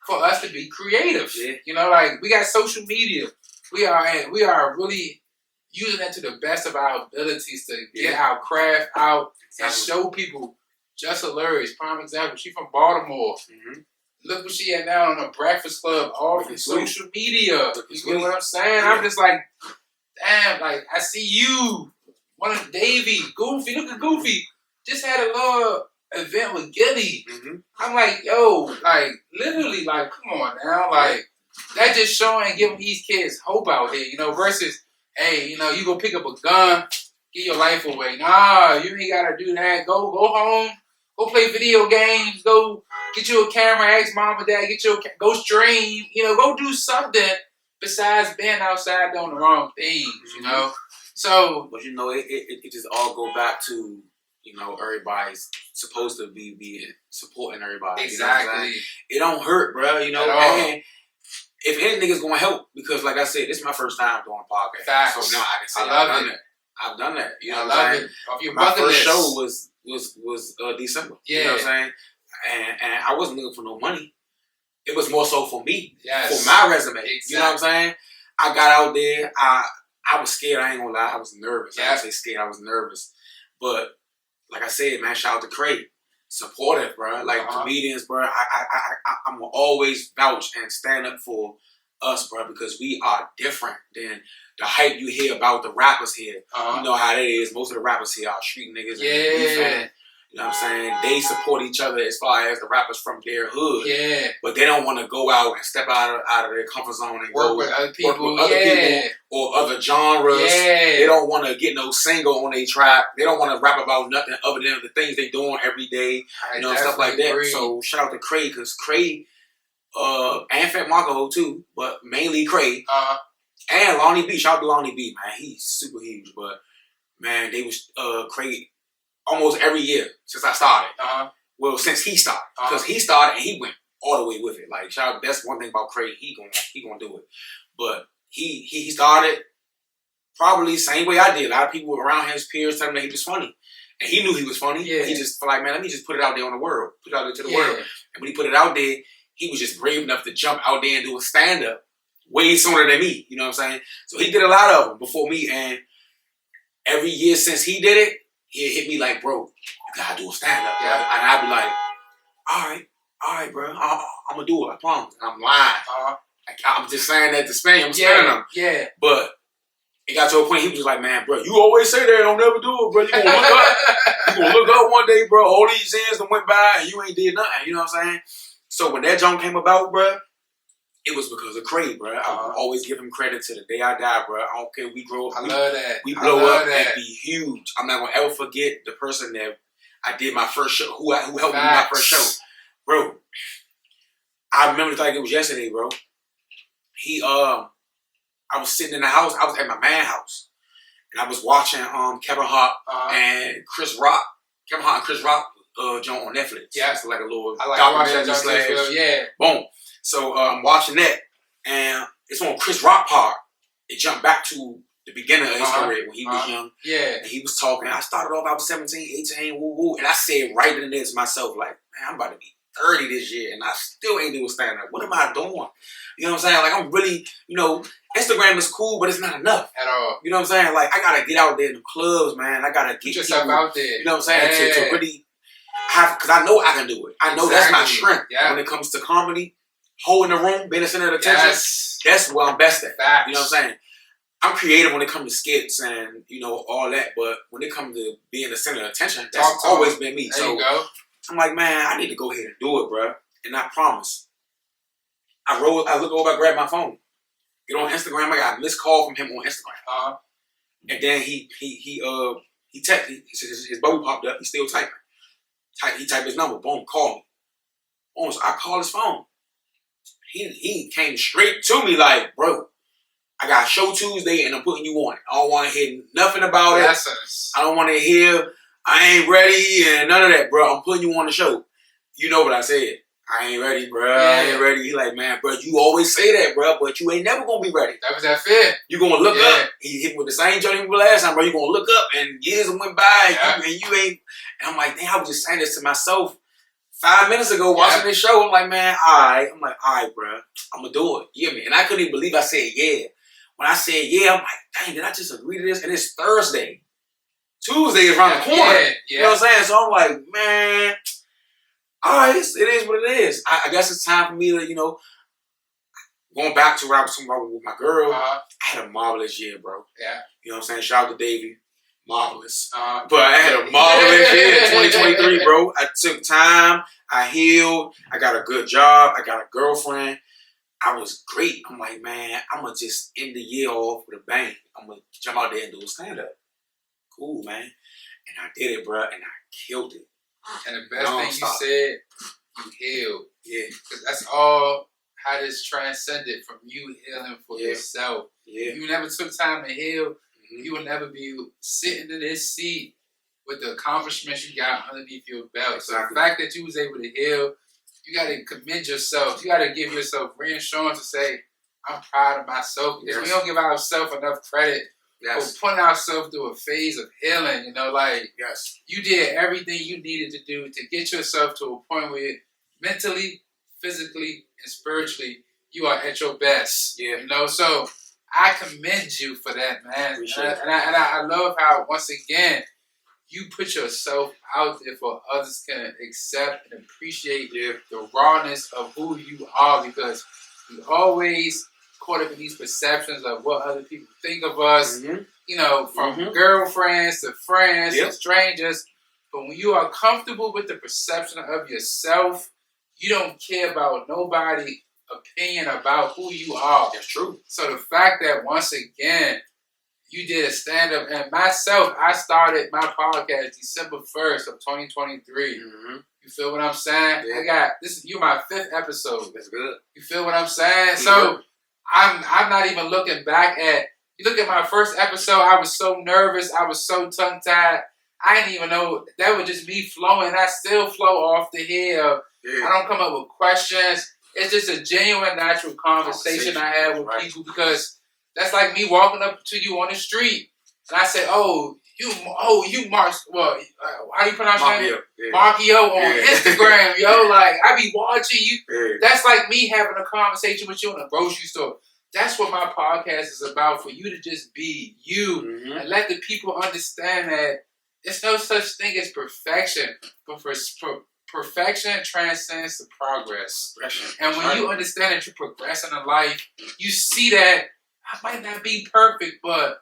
for us to be creative. You know, like we got social media. We are really using that to the best of our abilities to get our craft out and show people. Just hilarious. Prime example. She from Baltimore. Look what she at now on a Breakfast Club, all from social media. You know what I'm saying? I'm just like, damn, like, I see you. One of Davey, Goofy. Look at Goofy. Just had a little event with Gilly. I'm like, yo, like, literally, like, come on now. Like, that just showing and giving these kids hope out here, you know, versus, hey, you know, you go pick up a gun, give your life away. Nah, you ain't got to do that. Go home. Go play video games. Go get you a camera. Ask mom and dad. Go stream. You know, go do something besides being outside doing the wrong things. You know. So, but you know, it just all go back to, you know, everybody's supposed to be supporting everybody. Exactly. You know it don't hurt, bro. You know, and if anything is gonna help, because like I said, this is my first time doing a podcast. Facts. So now I can say I've done that. You know what I'm saying? Off your my bucket first list. show was December. Yeah. You know what I'm saying? And I wasn't looking for no money. It was more so for me. Yes. For my resume. Exactly. You know what I'm saying? I got out there. I was scared. I ain't gonna lie. I was nervous. I didn't say scared. I was nervous. But like I said, man, shout out to Craig. Supportive, bro. Like comedians, bro. I'm gonna always vouch and stand up for us, bro, because we are different than the hype you hear about the rappers here. You know how that is. Most of the rappers here are street niggas. And you know what I'm saying? They support each other as far as the rappers from their hood. Yeah. But they don't want to go out and step out of their comfort zone and work with other people or other genres. Yeah. They don't want to get no single on their track. They don't want to rap about nothing other than the things they doing every day. You know, stuff like that. Agree. So shout out to Craig, because Craig, and Fat Marco too, but mainly Craig. And Lonnie B. Shout out to Lonnie B, man. He's super huge. But man, they was Craig almost every year since I started. Well, since he started, because he started and he went all the way with it. Like, shout out, that's one thing about Craig. He gonna do it. But he started probably same way I did. A lot of people around his peers telling him that he was funny, and he knew he was funny. Yeah. He just felt like, man, let me just put it out there on the world, put it out there to the world. And when he put it out there, he was just brave enough to jump out there and do a stand up way sooner than me. You know what I'm saying? So he did a lot of them before me, and every year since he did it, he hit me like, bro, you gotta do a stand-up. Yeah. And I'd be like, all right, bro, I'm gonna do it, I promise. And I'm lying. I'm just saying that to Spain, I'm sparing him. Yeah. But it got to a point, he was just like, man, bro, you always say that, don't never do it, bro. You gonna look up. You gonna look up one day, bro, all these years that went by and you ain't did nothing. You know what I'm saying? So when that jump came about, bro, it was because of Craig, bro. I will always give him credit to the day I die, bro. I don't care. We grow up. I love that. We blow up and be huge. I'm not gonna ever forget the person that I did my first show, who helped me with my first show, bro. I remember like it was yesterday, bro. I was sitting in the house. I was at my man's house, and I was watching Kevin Hart and Chris Rock. Kevin Hart and Chris Rock joint on Netflix. Yeah, it's like a little documentary / boom. So I'm watching that, and it's on Chris Rock part. It jumped back to the beginning of his career when he was young. Yeah. And he was talking. I started off, I was 17, 18, woo woo. And I said right in there to myself, like, man, I'm about to be 30 this year, and I still ain't doing stand-up. What am I doing? You know what I'm saying? Like, I'm really, you know, Instagram is cool, but it's not enough. At all. You know what I'm saying? Like, I got to get out there in the clubs, man. I got to get yourself people, out there. You know what I'm saying? To really have, because I know I can do it. I know that's my strength when it comes to comedy. Holding the room, being the center of attention, that's where I'm best at. Facts. You know what I'm saying? I'm creative when it comes to skits and, you know, all that, but when it comes to being the center of attention, that's always been me. There you go. I'm like, man, I need to go ahead and do it, bro. And I promise. I look over, I grab my phone. Get on Instagram, I got a missed call from him on Instagram. And then he texted, his bubble popped up, he's still typing. He typed his number, boom, call me. Boom, so I call his phone. He came straight to me like, bro, I got a show Tuesday and I'm putting you on it. I don't want to hear nothing about it. I don't want to hear, I ain't ready and none of that, bro. I'm putting you on the show. You know what I said. I ain't ready, bro. Yeah. I ain't ready. He like, man, bro, you always say that, bro, but you ain't never going to be ready. That was that fit. You going to look up. He hit me with the same joke he last time, bro. You going to look up and years went by and you ain't. And I'm like, damn, I was just saying this to myself 5 minutes ago watching this show. I'm like, man, all right. I'm like, all right, bro. I'm going to do it. You hear me? And I couldn't even believe I said yeah. When I said yeah, I'm like, dang, did I just agree to this? And it's Thursday. Tuesday is around the corner. You know what I'm saying? So I'm like, man, all right, it is what it is. I guess it's time for me to, you know, going back to what I was talking about with my girl. I had a marvelous year, bro. Yeah. You know what I'm saying? Shout out to Davey. marvelous. But I had a marvelous year in 2023, bro. I took time. I healed. I got a good job. I got a girlfriend. I was great. I'm like, man, I'm going to just end the year off with a bang. I'm going to jump out there and do a stand-up. Cool, man. And I did it, bro, and I killed it. And the best thing you said, you healed. Yeah. Because that's all how this transcended from you healing for yourself. Yeah. If you never took time to heal, you will never be sitting in this seat with the accomplishments you got underneath your belt. So the fact that you was able to heal, you got to commend yourself. You got to give yourself reassurance to say, I'm proud of myself. Because we don't give ourselves enough credit for putting ourselves through a phase of healing. You know, like you did everything you needed to do to get yourself to a point where mentally, physically, and spiritually, you are at your best. Yeah. You know, so I commend you for that, man. And I love how, once again, you put yourself out there for others can accept and appreciate the rawness of who you are, because we always caught up in these perceptions of what other people think of us, you know, from girlfriends to friends to strangers. But when you are comfortable with the perception of yourself, you don't care about nobody's opinion about who you are. That's true. So the fact that, once again, you did a stand-up, and myself, I started my podcast December 1st of 2023. You feel what I'm saying? Yeah. You're my 5th episode. That's good. You feel what I'm saying? So I'm not even looking back at, you look at my first episode, I was so nervous, I was so tongue-tied, I didn't even know, that was just me flowing. I still flow off the head. I don't come up with questions. It's just a genuine, natural conversation I have with people, because that's like me walking up to you on the street, and I say, you Mark, well, how do you pronounce your name? Markio on Instagram, yo. Like, I be watching you. That's like me having a conversation with you in a grocery store. That's what my podcast is about, for you to just be you and let the people understand that there's no such thing as perfection, but perfection transcends to progress. And when you understand that you're progressing in life, you see that I might not be perfect, but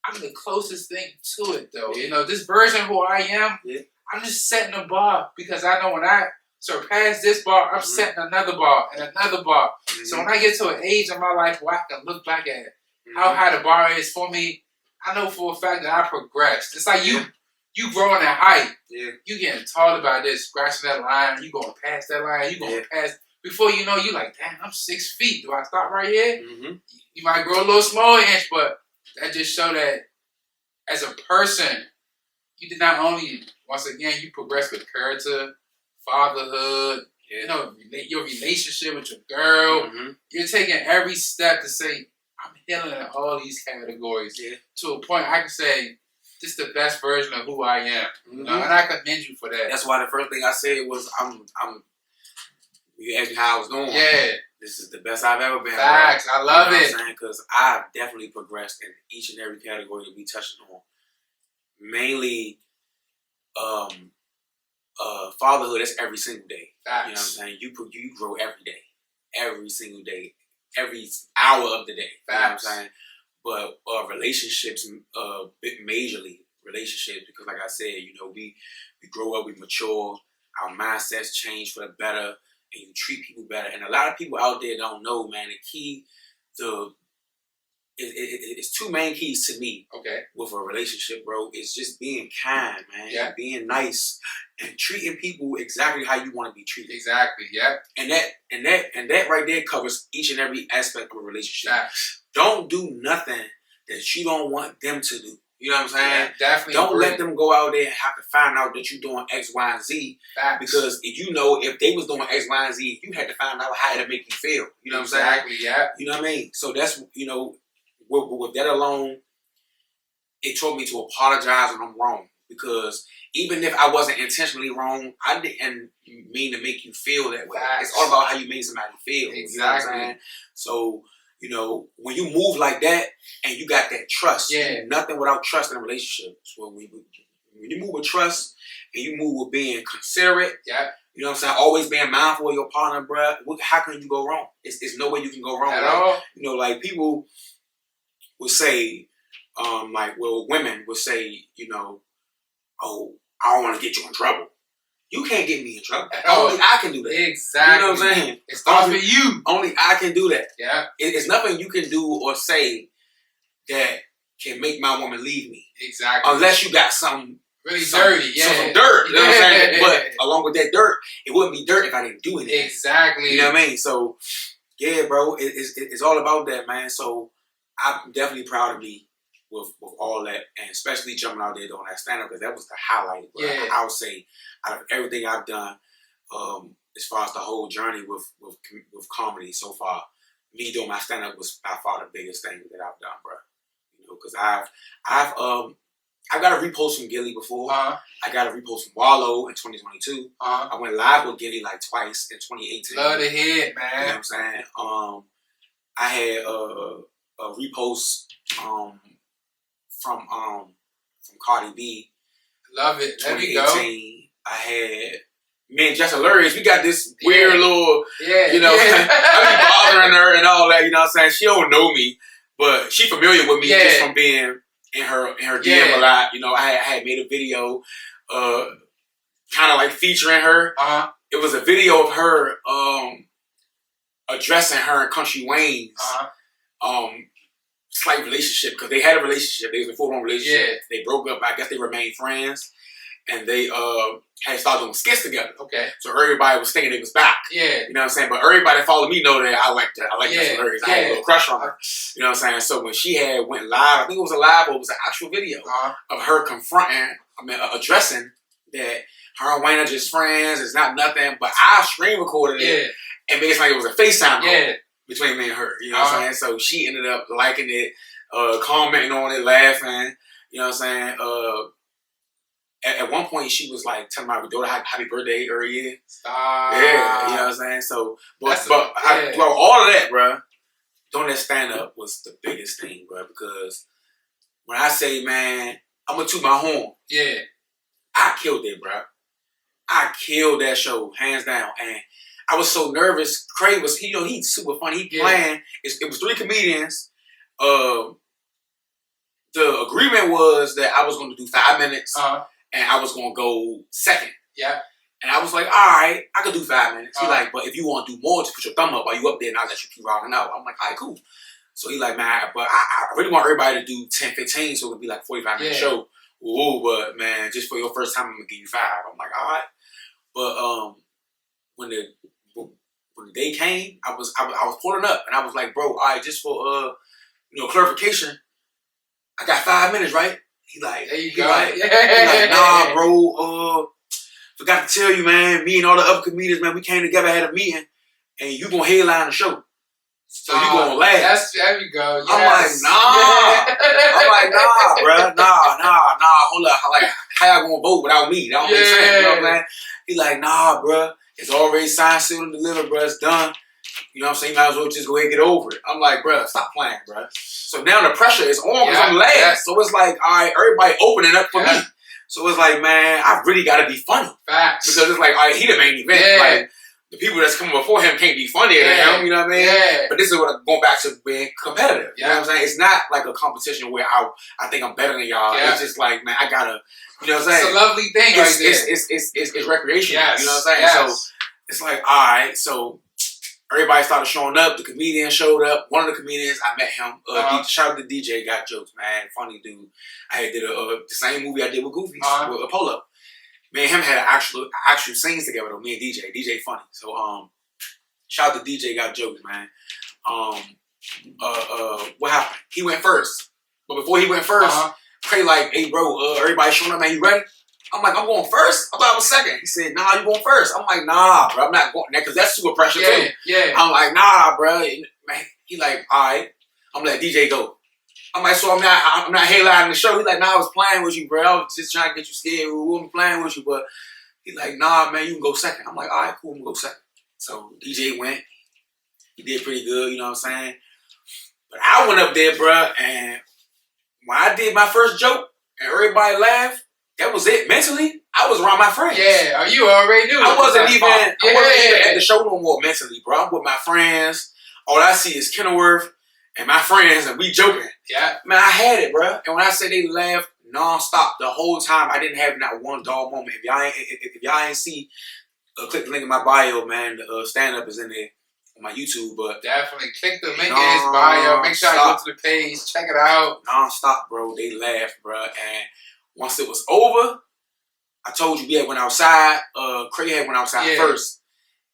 I'm the closest thing to it, though. You know, this version of who I am, I'm just setting a bar, because I know when I surpass this bar, I'm setting another bar and another bar. So when I get to an age in my life where I can look back at how high the bar is for me, I know for a fact that I progressed. It's like you growing in height. You getting tall about this, scratching that line, you going past that line, you going past. Before you know, you like, damn, I'm 6 feet. Do I stop right here? You might grow a little small inch, but that just show that as a person, you did not only, once again, you progress with character, fatherhood, you know, your relationship with your girl. You're taking every step to say, I'm healing in all these categories. To a point I can say, this is the best version of who I am. You know? And I commend you for that. That's why the first thing I said was, you asked me how I was doing. This is the best I've ever been. Facts. I love it. Because I've definitely progressed in each and every category that we touched on. Mainly, fatherhood, that's every single day. Facts. You know what I'm saying? You grow every day. Every single day. Every hour of the day. Facts. You know what I'm saying? But relationships, majorly relationships, because like I said, you know, we grow up, we mature, our mindsets change for the better, and you treat people better. And a lot of people out there don't know, man, the key to it's 2 main keys to me with a relationship, bro. It's just being kind, man. Being nice and treating people exactly how you want to be treated. Exactly, And that right there covers each and every aspect of a relationship. Don't do nothing that you don't want them to do. You know what I'm saying? Definitely. Don't let them go out there and have to find out that you're doing X, Y, and Z. Because if they was doing X, Y, and Z, you had to find out how to make you feel. You know what I'm saying? Exactly, You know what I mean? So that's, you know, with that alone, it taught me to apologize when I'm wrong. Because even if I wasn't intentionally wrong, I didn't mean to make you feel that way. It's all about how you made somebody feel. Exactly. You know what I'm saying? So, you know, when you move like that and you got that trust, nothing without trust in a relationship. So when you move with trust and you move with being considerate, you know what I'm saying, always being mindful of your partner, bruh, how can you go wrong? It's no way you can go wrong. At all. You know, like people will say, like, well, women would say, you know, oh, I don't want to get you in trouble. You can't get me in trouble. Only I can do that. Exactly. You know what I'm saying? It starts with you. Only I can do that. Yeah. It's nothing you can do or say that can make my woman leave me. Exactly. Unless you got some really dirty, some dirt. You know what I'm saying? But along with that dirt, it wouldn't be dirt if I didn't do anything. Exactly. You know what I mean? So, yeah, bro, it's all about that, man. So, I'm definitely proud of me with all that, and especially jumping out there doing that stand-up, because that was the highlight, bro. Yeah. I would say, out of everything I've done, as far as the whole journey with comedy so far, me doing my stand-up was by far the biggest thing that I've done, bro. You know, because I've got a repost from Gilly before. I got a repost from Wallow in 2022. I went live with Gilly like twice in 2018. Love to hear it, man. You know what I'm saying? I had a repost from Cardi B. Love it. There we go. I had me and Jess Hilarious. We got this weird little, you know, I be bothering her and all that. You know what I'm saying? She don't know me, but she familiar with me just from being in her DM a lot. You know, I had made a video, kind of like featuring her. It was a video of her addressing her and Country Wayne's slight relationship, because they had a relationship. They was in a full-on relationship. Yeah. They broke up. I guess they remained friends, and they had started doing skits together. Okay. So everybody was thinking it was back. Yeah. You know what I'm saying? But everybody that followed me know that I like that. I like that hilarious. I had a little crush on her. You know what I'm saying? So when she went live, I think it was a live, or it was an actual video of her addressing that her and Wayne are just friends. It's not nothing. But I screen recorded it and made it like it was a FaceTime call between me and her. You know what I'm saying? So she ended up liking it, commenting on it, laughing. You know what I'm saying? At one point, she was like telling my daughter happy birthday every year. Yeah, you know what I'm saying? So, throughout all of that, bro, doing that stand-up was the biggest thing, bro, because when I say, man, I'm going to toot my horn. Yeah. I killed it, bro. I killed that show, hands down. And I was so nervous. Craig was, he's super funny. He playing. It was 3 comedians. The agreement was that I was going to do 5 minutes. And I was going to go second. Yeah. And I was like, all right, I could do 5 minutes. He like, but if you want to do more, just put your thumb up while you up there and I'll let you keep rocking out. I'm like, all right, cool. So he like, man, but I really want everybody to do 10, 15, so it would be like 45-minute show. Ooh, but man, just for your first time, I'm going to give you 5. I'm like, all right. But when the day came, I was pulling up and I was like, bro, all right, just for clarification, I got 5 minutes, right? He like, there you go. He like, nah, bro, forgot to tell you, man, me and all the other comedians, man, we came together, had a meeting, and you gonna headline the show. So you gonna laugh. There we go. Yes. I'm like, nah, bro, nah, hold up. Like, how y'all gonna vote without me? That don't make sense, you know what I'm saying? He like, nah, bro, it's already signed, sealed, and delivered, bro, it's done. You know what I'm saying? You might as well just go ahead and get over it. I'm like, bro, stop playing, bro. So now the pressure is on because I'm last. Yeah. So it's like, all right, everybody opening up for me. So it's like, man, I really got to be funny. Facts. Because it's like, all right, he the main event. Yeah. Like, the people that's coming before him can't be funnier than him, you know what I mean? Yeah. But this is what I'm going back to being competitive. You know what I'm saying? It's not like a competition where I think I'm better than y'all. Yeah. It's just like, man, I got to, you know what I'm saying? It's a lovely thing right there. It's recreational. Yes. You know what I'm saying? Yes. So it's like, all right, so everybody started showing up. The comedian showed up. One of the comedians, I met him. Shout out to DJ, got jokes, man. Funny dude. I did the same movie I did with Goofy, with Apollo. Me and him had actual scenes together though. Me and DJ. DJ funny. So shout out to DJ, got jokes, man. What happened? He went first. But before he went first, Cray like, hey bro, everybody showing up, man, you ready? I'm like, I'm going first? I thought I was second. He said, nah, you going first. I'm like, nah, bro, I'm not going there because that's super pressure too. Yeah. I'm like, nah, bro. Man, he like, all right, I'm gonna let DJ go. I'm like, so I'm not headlining the show. He like, nah, I was playing with you, bro. I was just trying to get you scared. We weren't playing with you, but he like, nah, man, you can go second. I'm like, all right, cool, I'm gonna go second. So DJ went. He did pretty good, you know what I'm saying? But I went up there, bro, and when I did my first joke and everybody laughed, that was it. Mentally, I was around my friends. Yeah, you already knew. I wasn't even at the show no more mentally, bro. I'm with my friends. All I see is Kenilworth and my friends, and we joking. Yeah. Man, I had it, bro. And when I say they laughed non-stop the whole time, I didn't have not one dull moment. If y'all ain't see, click the link in my bio, man. The stand-up is in there on my YouTube. But definitely click the link in his bio. Make sure I go to the page. Check it out. Non-stop, bro. They laughed, bro. And once it was over, I told you we had went outside. Craig had went outside first.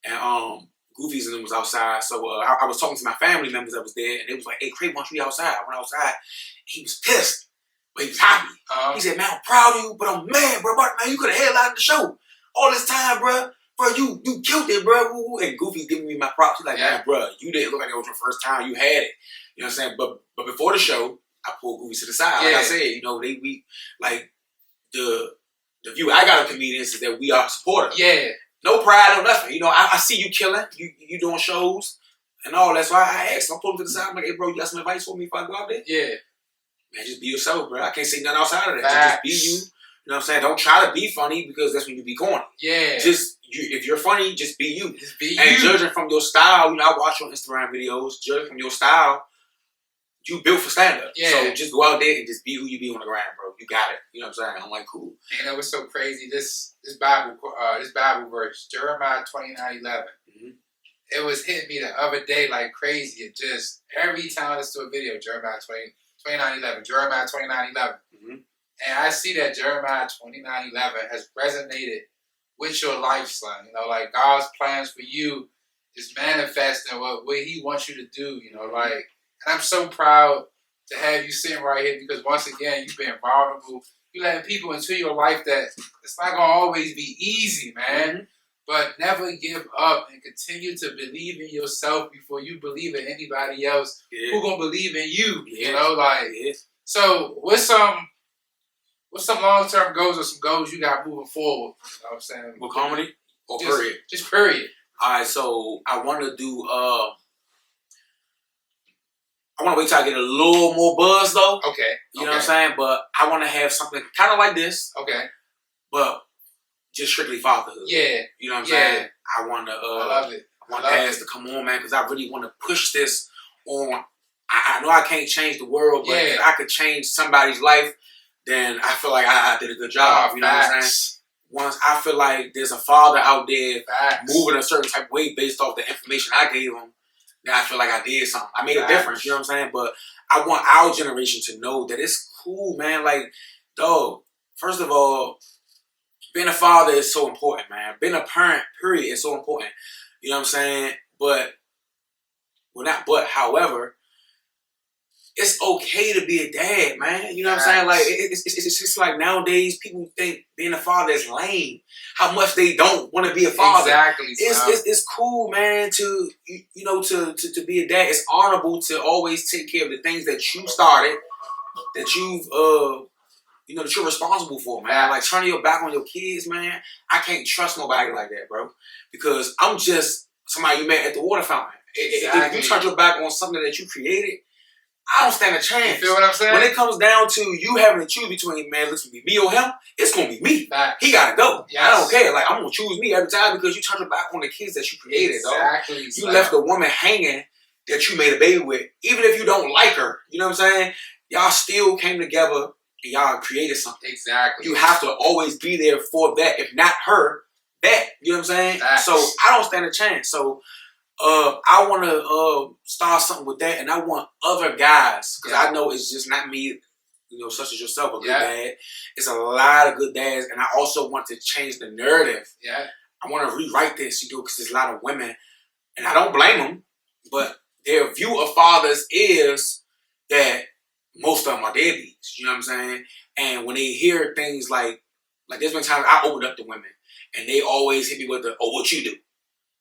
And Goofy's and them was outside. So I was talking to my family members that was there. And they was like, hey, Craig, why don't you be outside? I went outside. He was pissed. But he was happy. He said, man, I'm proud of you, but I'm mad, bro. Man, you could have headlined the show all this time, bro. Bro, you killed it, bro. And Goofy's giving me my props. He's like, man, bro, you didn't look like it was your first time. You had it. You know what I'm saying? But before the show, I pulled Goofy to the side. Like I said, you know, we like the view I got of comedians is that we are supportive. Yeah. No pride, no nothing. You know, I see you killing. You doing shows and all that. So I asked him, I pulled him to the side. I'm like, hey, bro, you got some advice for me if I go out there? Yeah. Man, just be yourself, bro. I can't say nothing outside of that. Just be you. You know what I'm saying? Don't try to be funny because that's when you be corny. Yeah. If you're funny, just be you. Just be and judging from your style, you know, I watch your Instagram videos. Judging from your style, you built for stand-up. Yeah. So just go out there and just be who you be on the ground, bro. You got it. You know what I'm saying? I'm like, cool. You know what's so crazy? This Bible verse, Jeremiah 29:11. Mm-hmm. It was hitting me the other day like crazy. It just every time I listen to a video, Jeremiah 29:11, Jeremiah 29:11. Mm-hmm. And I see that Jeremiah 29:11 has resonated with your lifestyle. You know, like God's plans for you is manifesting what He wants you to do. You know, like, and I'm so proud to have you sitting right here because once again, you've been vulnerable. You letting people into your life that it's not gonna always be easy, man. Mm-hmm. But never give up and continue to believe in yourself before you believe in anybody else who gonna believe in you. You know, like so. What's some long-term goals or some goals you got moving forward? You know what I'm saying? With comedy or period? Just period. All right, so I want to do. I want to wait till I get a little more buzz though. Okay. You know what I'm saying? But I want to have something kind of like this. Okay. But just strictly fatherhood. Yeah. You know what I'm saying? I want to. I love it. I want dads to come on, man, because I really want to push this on. I know I can't change the world, but if I could change somebody's life, then I feel like I did a good job. You know what I'm saying? Once I feel like there's a father out there moving a certain type of way based off the information I gave him, then I feel like I did something. I made a difference. You know what I'm saying? But I want our generation to know that it's cool, man. Like, dog, first of all, being a father is so important, man. Being a parent, period, is so important. You know what I'm saying? But, well, not but, however, it's okay to be a dad, man. You know what I'm saying? Like, it's just like nowadays people think being a father is lame. How much they don't want to be a father. Exactly. It's cool, man, to to be a dad. It's honorable to always take care of the things that you started, that you've that you're responsible for, man. Like turning your back on your kids, man. I can't trust nobody like that, bro. Because I'm just somebody you met at the water fountain. Exactly. If you turn your back on something that you created, I don't stand a chance. You feel what I'm saying? When it comes down to you having to choose between, man, listen, be me or him, it's going to be me. Fact. He got to go. Yes. I don't care. Like, I'm going to choose me every time because you turned your back on the kids that you created, exactly. Dog. You left a woman hanging that you made a baby with. Even if you don't like her, you know what I'm saying? Y'all still came together and y'all created something. Exactly. You have to always be there for that. If not her, that. You know what I'm saying? Facts. So, I don't stand a chance. So, I want to start something with that, and I want other guys, because I know it's just not me, such as yourself, a good dad. It's a lot of good dads, and I also want to change the narrative. Yeah. I want to rewrite this, because there's a lot of women, and I don't blame them, but their view of fathers is that most of them are deadbeats, you know what I'm saying? And when they hear things like there's been times I opened up to women, and they always hit me with what you do?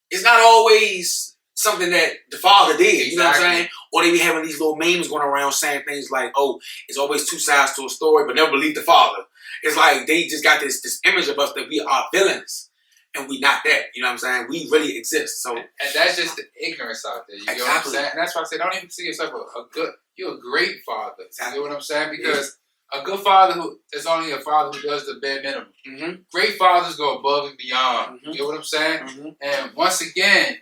It's not always something that the father did, you know what I'm saying? Or they be having these little memes going around saying things like, oh, it's always two sides to a story, but never believe the father. It's like they just got this image of us that we are villains, and we not that, you know what I'm saying? We really exist. So, and that's just the ignorance out there, you know what I'm saying? And that's why I say don't even see yourself you're a great father, you know what I'm saying? Because a good father is only a father who does the bare minimum. Mm-hmm. Great fathers go above and beyond. Mm-hmm. You know what I'm saying? Mm-hmm. And once again,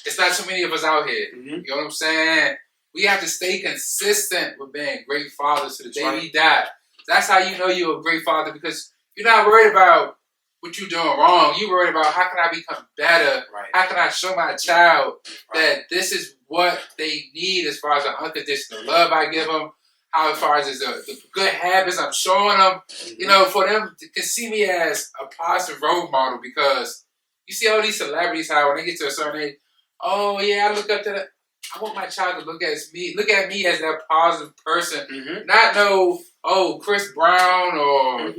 it's not too many of us out here. Mm-hmm. You know what I'm saying? We have to stay consistent with being great fathers to the day we die. That's how you know you're a great father, because you're not worried about what you're doing wrong. You're worried about how can I become better? Right. How can I show my child that this is what they need as far as the unconditional love I give them, how far as the good habits I'm showing them, you know, for them to see me as a positive role model. Because you see all these celebrities, how when they get to a certain age, oh yeah, I look up to that. I want my child to look at me as that positive person, not no, oh, Chris Brown or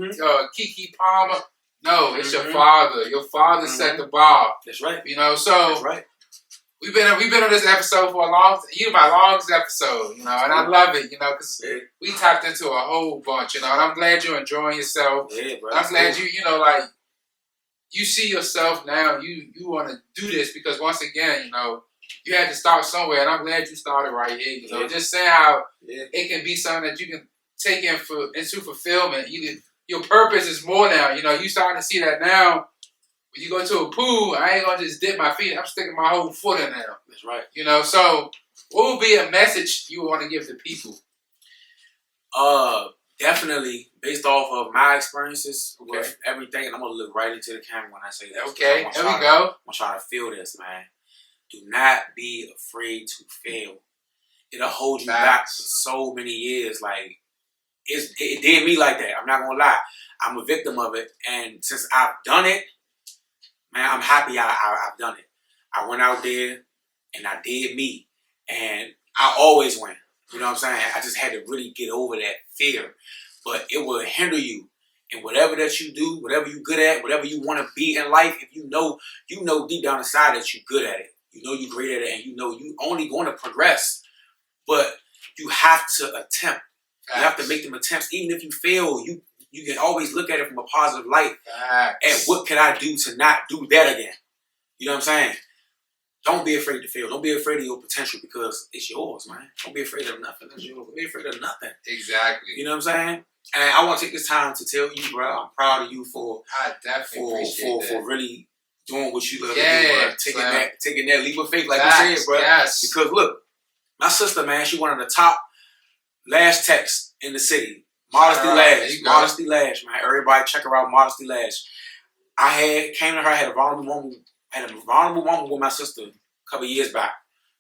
Keke Palmer. No, it's your father. Your father set the bar. That's right. You know, so we've been on this episode for a long time. You my longest episode, you know, and I love it, you know, because we tapped into a whole bunch, you know, and I'm glad you're enjoying yourself. Yeah, bro. I'm glad you know, like, you see yourself now. You want to do this because once again, you know, you had to start somewhere, and I'm glad you started right here. You know, just saying how it can be something that you can take into fulfillment. Your purpose is more now. You know, you starting to see that now. When you go to a pool, I ain't gonna just dip my feet. I'm sticking my whole foot in there. That's right. You know, so what would be a message you want to give to people? Definitely based off of my experiences with everything, and I'm gonna look right into the camera when I say that. Okay, there we go. I'm trying to feel this, man. Do not be afraid to fail. It'll hold you back for so many years. Like, it did me like that. I'm not gonna lie. I'm a victim of it, and since I've done it, man, I'm happy I've done it. I went out there and I did me, and I always win. You know what I'm saying? I just had to really get over that fear, but it will hinder you. And whatever that you do, whatever you're good at, whatever you want to be in life, if you know deep down inside that you're good at it. You know you're great at it, and you know you're only going to progress. But you have to attempt. You have to make them attempts. Even if you fail, you can always look at it from a positive light. And what can I do to not do that again? You know what I'm saying? Don't be afraid to fail. Don't be afraid of your potential, because it's yours, man. Don't be afraid of nothing. It's yours. Don't be afraid of nothing. Exactly. You know what I'm saying? And I want to take this time to tell you, bro, I'm proud of you for really doing what you love to do, bro. Taking that leap of faith, like you said, bro. Yes. Because look, my sister, man, she one of the top lash techs in the city. Modesty Lash, man. Everybody check her out, Modesty Lash. I had a vulnerable moment with my sister a couple years back.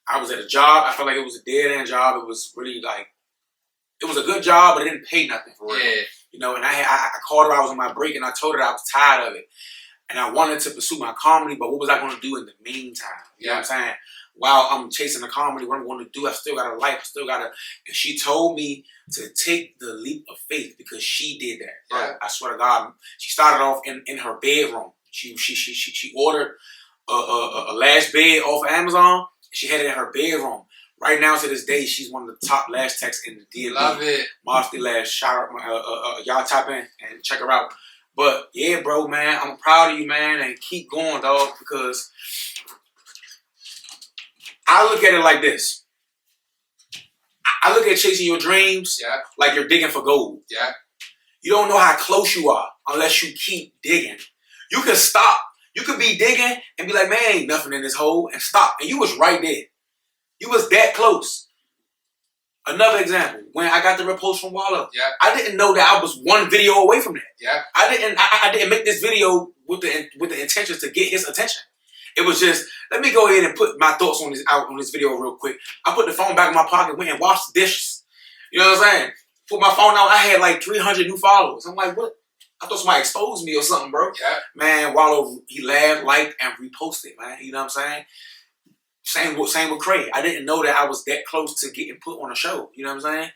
I was at a job. I felt like it was a dead end job. It was really like, it was a good job, but it didn't pay nothing for it. You know, and I called her. I was on my break, and I told her I was tired of it. And I wanted to pursue my comedy, but what was I going to do in the meantime? You know what I'm saying? While I'm chasing the comedy, what I'm going to do, I still got a life. I still got to... And she told me to take the leap of faith, because she did that. Yeah. I swear to God. She started off in her bedroom. She ordered a lash bed off of Amazon. She had it in her bedroom. Right now, to this day, she's one of the top lash techs in the DMV. Love it. Modesty Lash. Shout out, y'all tap in and check her out. But yeah, bro, man, I'm proud of you, man, and keep going, dog, because I look at it like this. I look at chasing your dreams like you're digging for gold. Yeah. You don't know how close you are unless you keep digging. You can stop. You could be digging and be like, man, ain't nothing in this hole, and stop. And you was right there. You was that close. Another example, when I got the repost from Wallow, I didn't know that I was one video away from that. Yeah. I didn't make this video with the intentions to get his attention. It was just, let me go ahead and put my thoughts on this video real quick. I put the phone back in my pocket, went and washed the dishes. You know what I'm saying? Put my phone out, I had like 300 new followers. I'm like, what? I thought somebody exposed me or something, bro. Yeah. Man, Wallow, he laughed, liked, and reposted, man. You know what I'm saying? Same with Craig. I didn't know that I was that close to getting put on a show. You know what I'm saying?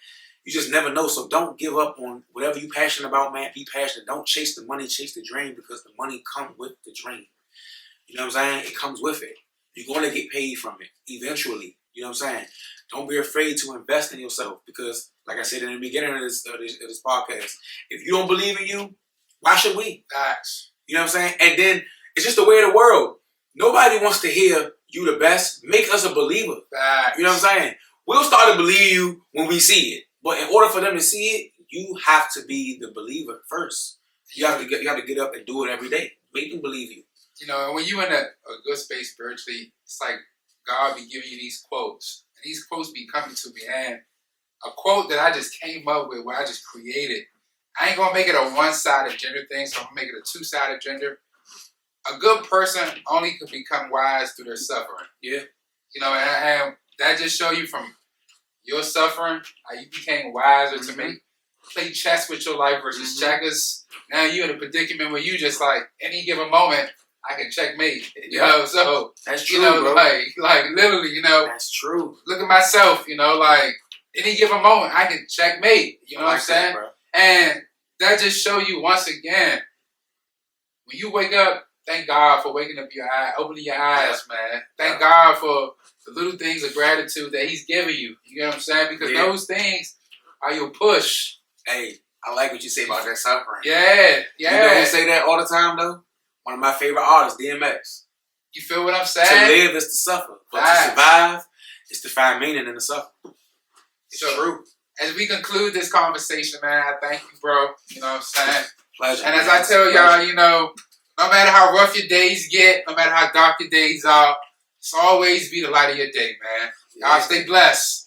You just never know. So don't give up on whatever you're passionate about, man. Be passionate. Don't chase the money, chase the dream, because the money comes with the dream. You know what I'm saying? It comes with it. You're going to get paid from it eventually. You know what I'm saying? Don't be afraid to invest in yourself, because, like I said in the beginning of this podcast, if you don't believe in you, why should we? Facts. You know what I'm saying? And then it's just the way of the world. Nobody wants to hear you the best. Make us a believer. Facts. You know what I'm saying? We'll start to believe you when we see it. But in order for them to see it, you have to be the believer first. You have to get up and do it every day. Make them believe you. You know, and when you're in a good space spiritually, it's like God be giving you these quotes. and these quotes be coming to me. And a quote that I just came up with, where I just created. I ain't gonna make it a one-sided gender thing, so I'm gonna make it a two-sided gender. A good person only could become wise through their suffering. Yeah. You know, and that just show you from your suffering how you became wiser to play chess with your life versus checkers. Now you in a predicament where you just like any given moment I can checkmate. You know, so that's true. You know, bro. like literally, you know, that's true. Look at myself. You know, like any given moment I can checkmate. You know what I'm saying? Bro. And that just show you once again when you wake up. Thank God for waking up your eye, opening your eyes, man. Thank God for the little things of gratitude that He's giving you. You know what I'm saying? Because those things are your push. Hey, I like what you say about that suffering. Yeah. You know who say that all the time, though? One of my favorite artists, DMX. You feel what I'm saying? To live is to suffer. But to survive is to find meaning in the suffering. It's true. As we conclude this conversation, man, I thank you, bro. You know what I'm saying? Pleasure. And as I tell y'all, you know, no matter how rough your days get, no matter how dark your days are, it's always be the light of your day, man. Y'all stay blessed.